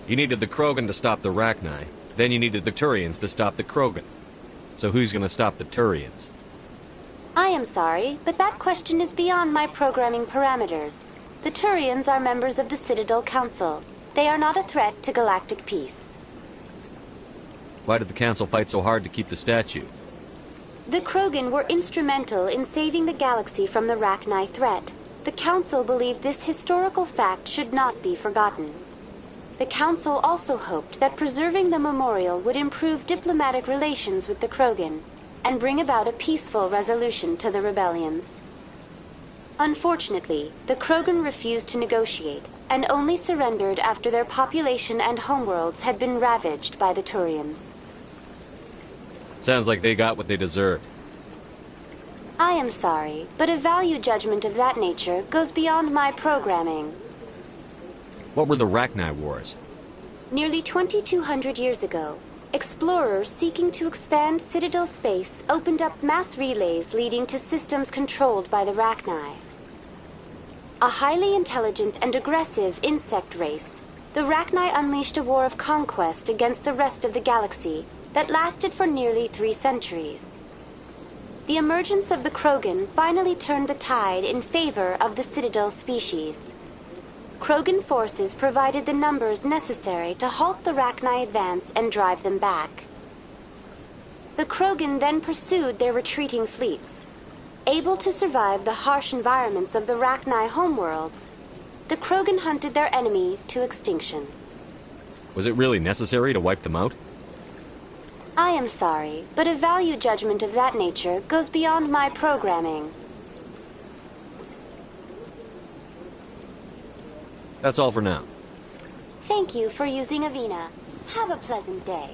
You needed the Krogan to stop the Rachni. Then you needed the Turians to stop the Krogan. So who's gonna stop the Turians? I am sorry, but that question is beyond my programming parameters. The Turians are members of the Citadel Council. They are not a threat to galactic peace. Why did the Council fight so hard to keep the statue? The Krogan were instrumental in saving the galaxy from the Rachni threat. The Council believed this historical fact should not be forgotten. The Council also hoped that preserving the memorial would improve diplomatic relations with the Krogan and bring about a peaceful resolution to the rebellions. Unfortunately, the Krogan refused to negotiate and only surrendered after their population and homeworlds had been ravaged by the Turians. Sounds like they got what they deserved. I am sorry, but a value judgment of that nature goes beyond my programming. What were the Rachni Wars? Nearly 2,200 years ago, explorers seeking to expand Citadel space opened up mass relays leading to systems controlled by the Rachni. A highly intelligent and aggressive insect race, the Rachni unleashed a war of conquest against the rest of the galaxy that lasted for nearly 3 centuries. The emergence of the Krogan finally turned the tide in favor of the Citadel species. Krogan forces provided the numbers necessary to halt the Rachni advance and drive them back. The Krogan then pursued their retreating fleets. Able to survive the harsh environments of the Rachni homeworlds, the Krogan hunted their enemy to extinction. Was it really necessary to wipe them out? I am sorry, but a value judgment of that nature goes beyond my programming. That's all for now. Thank you for using Avina. Have a pleasant day.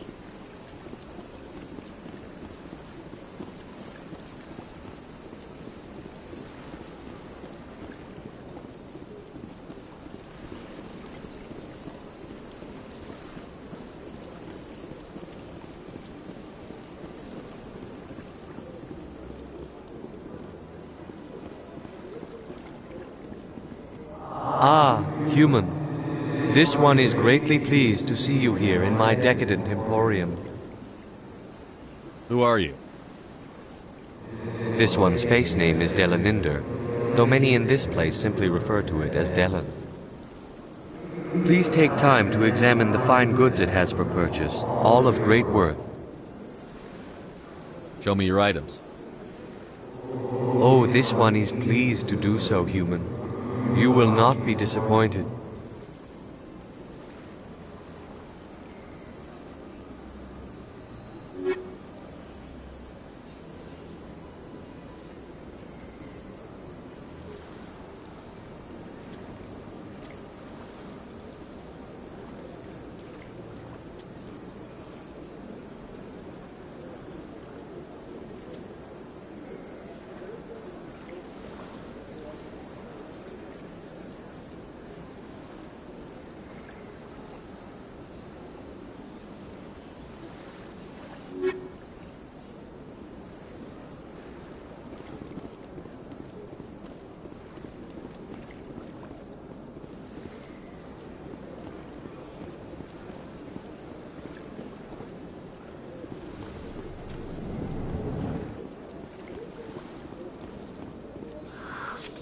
Ah, human. This one is greatly pleased to see you here in my decadent emporium. Who are you? This one's face name is Delaninder, though many in this place simply refer to it as Delan. Please take time to examine the fine goods it has for purchase, all of great worth. Show me your items. Oh, this one is pleased to do so, human. You will not be disappointed.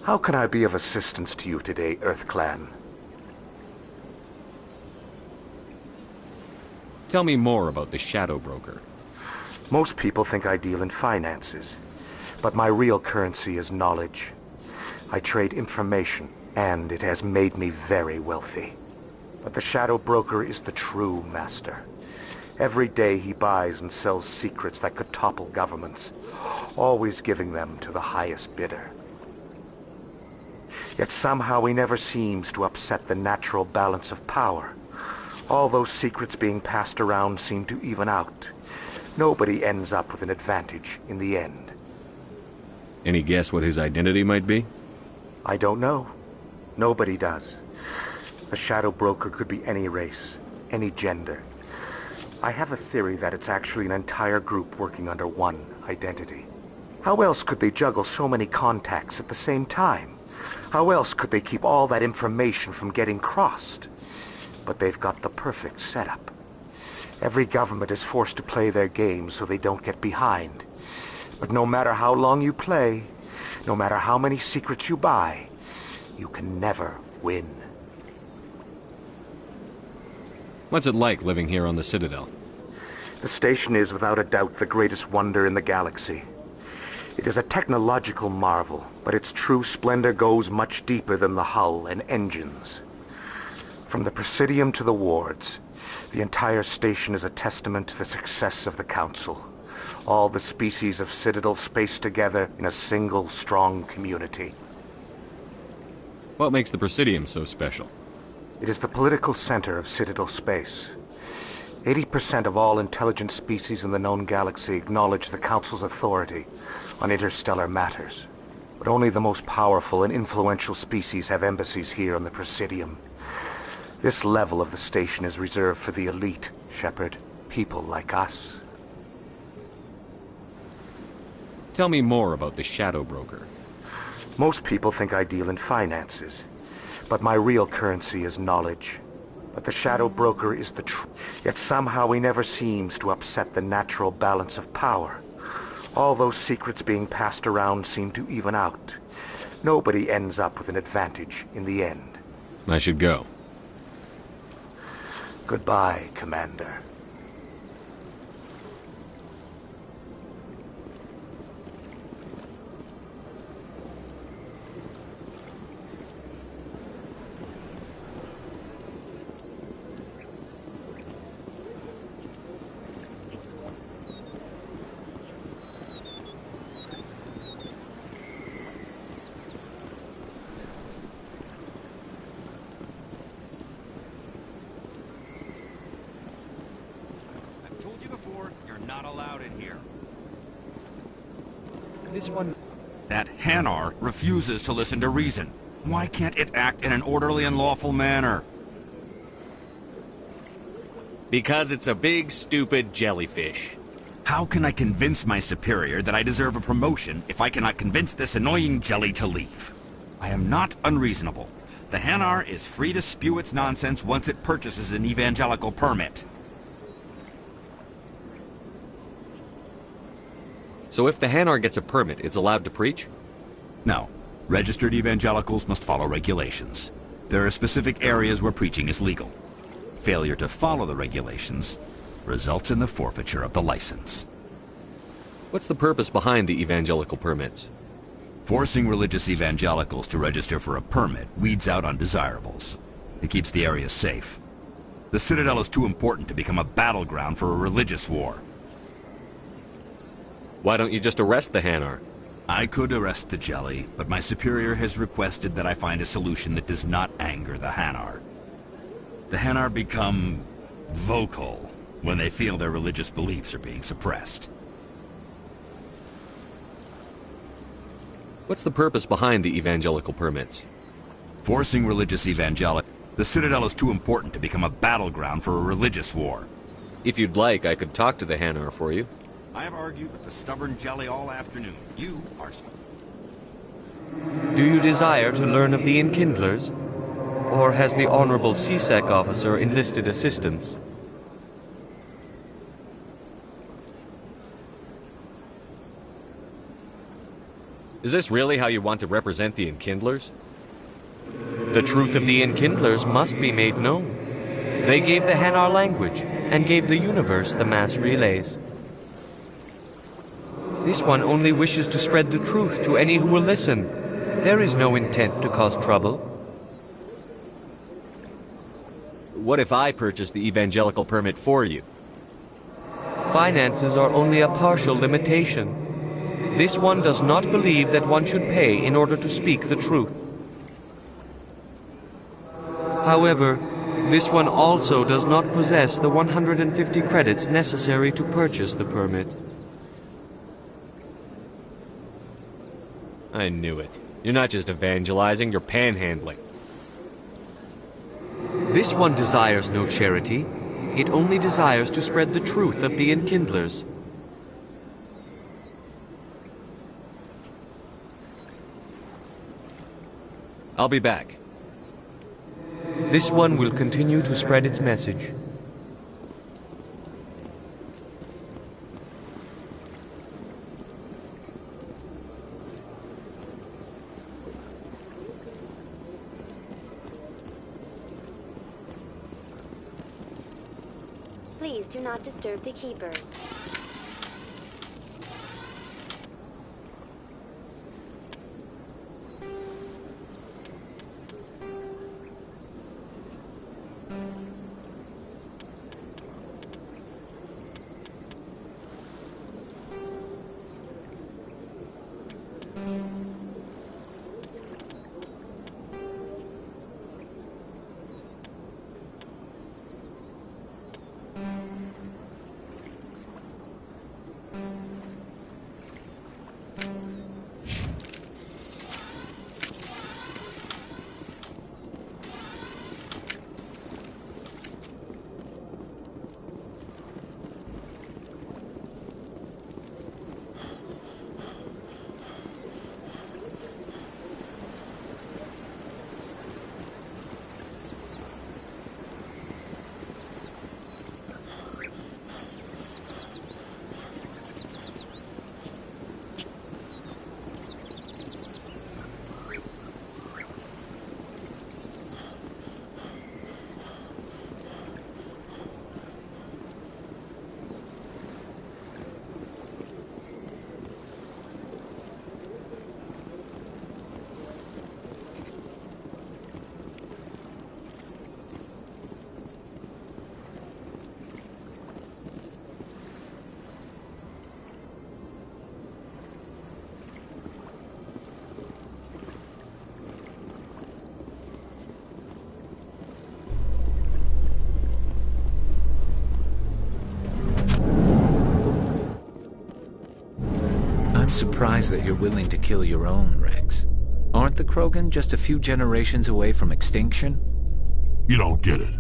How can I be of assistance to you today, Earth Clan? Tell me more about the Shadow Broker. Most people think I deal in finances, but my real currency is knowledge. I trade information, and it has made me very wealthy. But the Shadow Broker is the true master. Every day he buys and sells secrets that could topple governments, always giving them to the highest bidder. Yet somehow he never seems to upset the natural balance of power. All those secrets being passed around seem to even out. Nobody ends up with an advantage in the end. Any guess what his identity might be? I don't know. Nobody does. A Shadow Broker could be any race, any gender. I have a theory that it's actually an entire group working under one identity. How else could they juggle so many contacts at the same time? How else could they keep all that information from getting crossed? But they've got the perfect setup. Every government is forced to play their game so they don't get behind. But no matter how long you play, no matter how many secrets you buy, you can never win. What's it like living here on the Citadel? The station is without a doubt the greatest wonder in the galaxy. It is a technological marvel, but its true splendor goes much deeper than the hull and engines. From the Presidium to the wards, the entire station is a testament to the success of the Council. All the species of Citadel spaced together in a single strong community. What makes the Presidium so special? It is the political center of Citadel space. 80% of all intelligent species in the known galaxy acknowledge the Council's authority on interstellar matters. But only the most powerful and influential species have embassies here on the Presidium. This level of the station is reserved for the elite, Shepard. People like us. Tell me more about the Shadow Broker. Most people think I deal in finances, but my real currency is knowledge. But the Shadow Broker is the truth. Yet somehow he never seems to upset the natural balance of power. All those secrets being passed around seem to even out. Nobody ends up with an advantage in the end. I should go. Goodbye, Commander. That Hanar refuses to listen to reason. Why can't it act in an orderly and lawful manner? Because it's a big, stupid jellyfish. How can I convince my superior that I deserve a promotion if I cannot convince this annoying jelly to leave? I am not unreasonable. The Hanar is free to spew its nonsense once it purchases an evangelical permit. So if the Hanar gets a permit, it's allowed to preach? No. Registered evangelicals must follow regulations. There are specific areas where preaching is legal. Failure to follow the regulations results in the forfeiture of the license. What's the purpose behind the evangelical permits? Forcing religious evangelicals to register for a permit weeds out undesirables. It keeps the area safe. The Citadel is too important to become a battleground for a religious war. Why don't you just arrest the Hanar? I could arrest the jelly, but my superior has requested that I find a solution that does not anger the Hanar. The Hanar become vocal when they feel their religious beliefs are being suppressed. What's the purpose behind the evangelical permits? Forcing religious evangelic. The Citadel is too important to become a battleground for a religious war. If you'd like, I could talk to the Hanar for you. I have argued with the stubborn jelly all afternoon. You are... Do you desire to learn of the Enkindlers? Or has the Honorable CSEC officer enlisted assistance? Is this really how you want to represent the Enkindlers? The truth of the Enkindlers must be made known. They gave the Hanar language, and gave the universe the mass relays. This one only wishes to spread the truth to any who will listen. There is no intent to cause trouble. What if I purchase the evangelical permit for you? Finances are only a partial limitation. This one does not believe that one should pay in order to speak the truth. However, this one also does not possess the 150 credits necessary to purchase the permit. I knew it. You're not just evangelizing, you're panhandling. This one desires no charity. It only desires to spread the truth of the Enkindlers. I'll be back. This one will continue to spread its message. Please do not disturb the keepers. Surprised that you're willing to kill your own, Rex. Aren't the Krogan just a few generations away from extinction? You don't get it.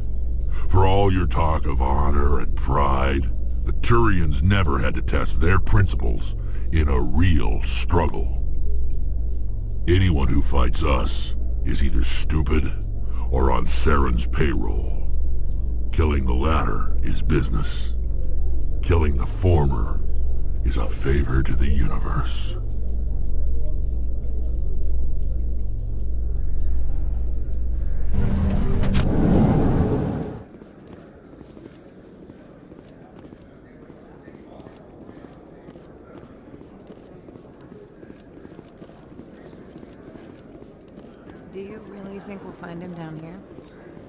For all your talk of honor and pride, the Turians never had to test their principles in a real struggle. Anyone who fights us is either stupid or on Saren's payroll. Killing the latter is business. Killing the former is a favor to the universe. Do you really think we'll find him down here?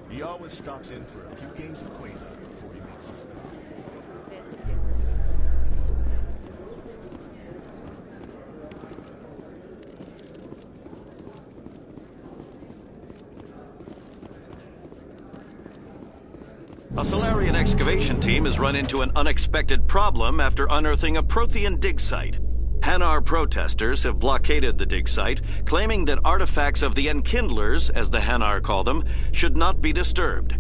He always stops in for a few games of Quasar before he makes his move. A Solarian excavation team has run into an unexpected problem after unearthing a Prothean dig site. Hanar protesters have blockaded the dig site, claiming that artifacts of the Enkindlers, as the Hanar call them, should not be disturbed.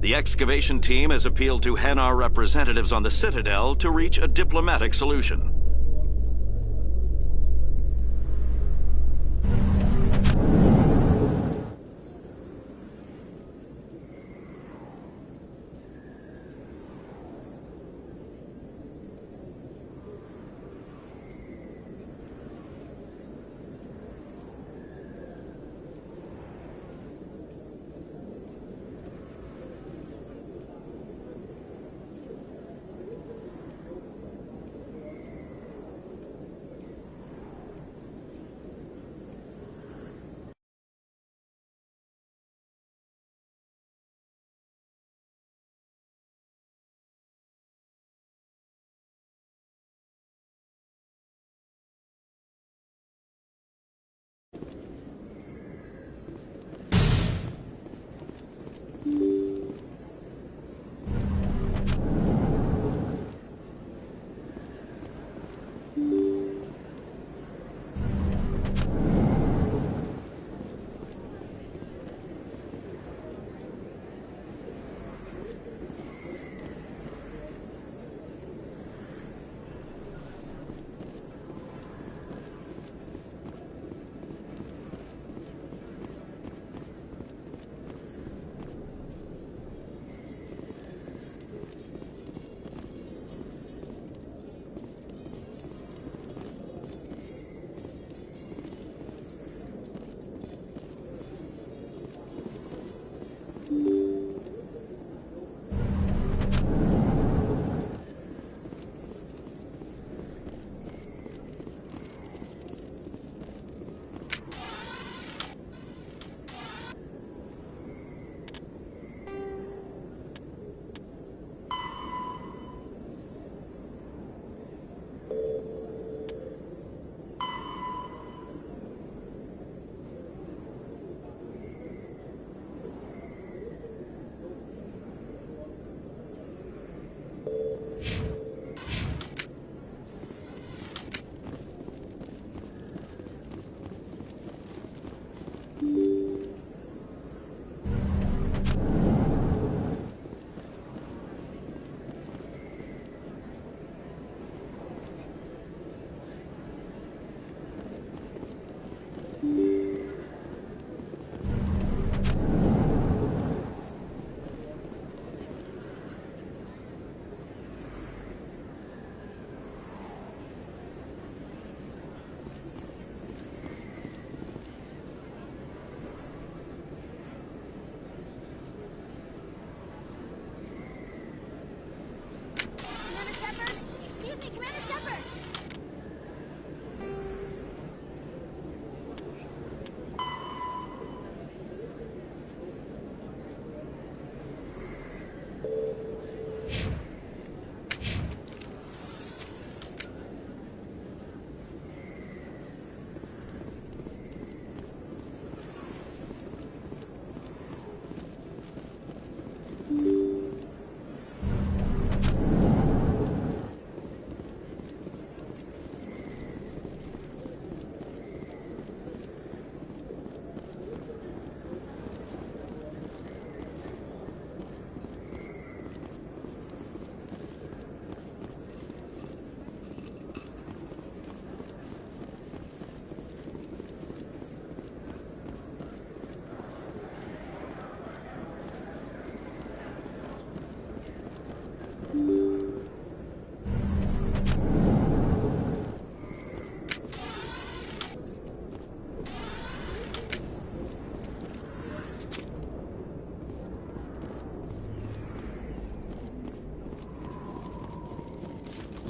The excavation team has appealed to Hanar representatives on the Citadel to reach a diplomatic solution.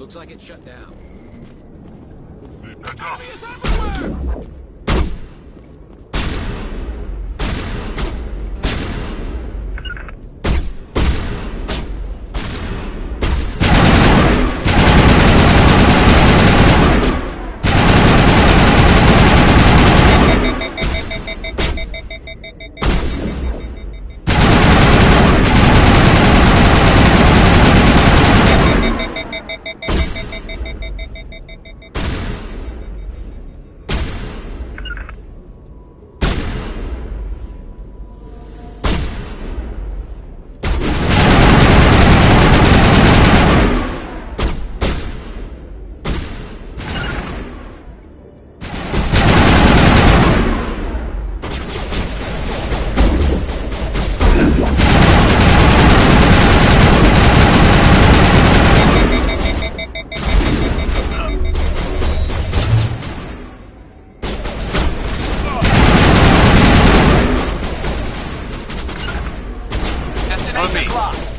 Looks like it's shut down. Heads up! Destination blocked.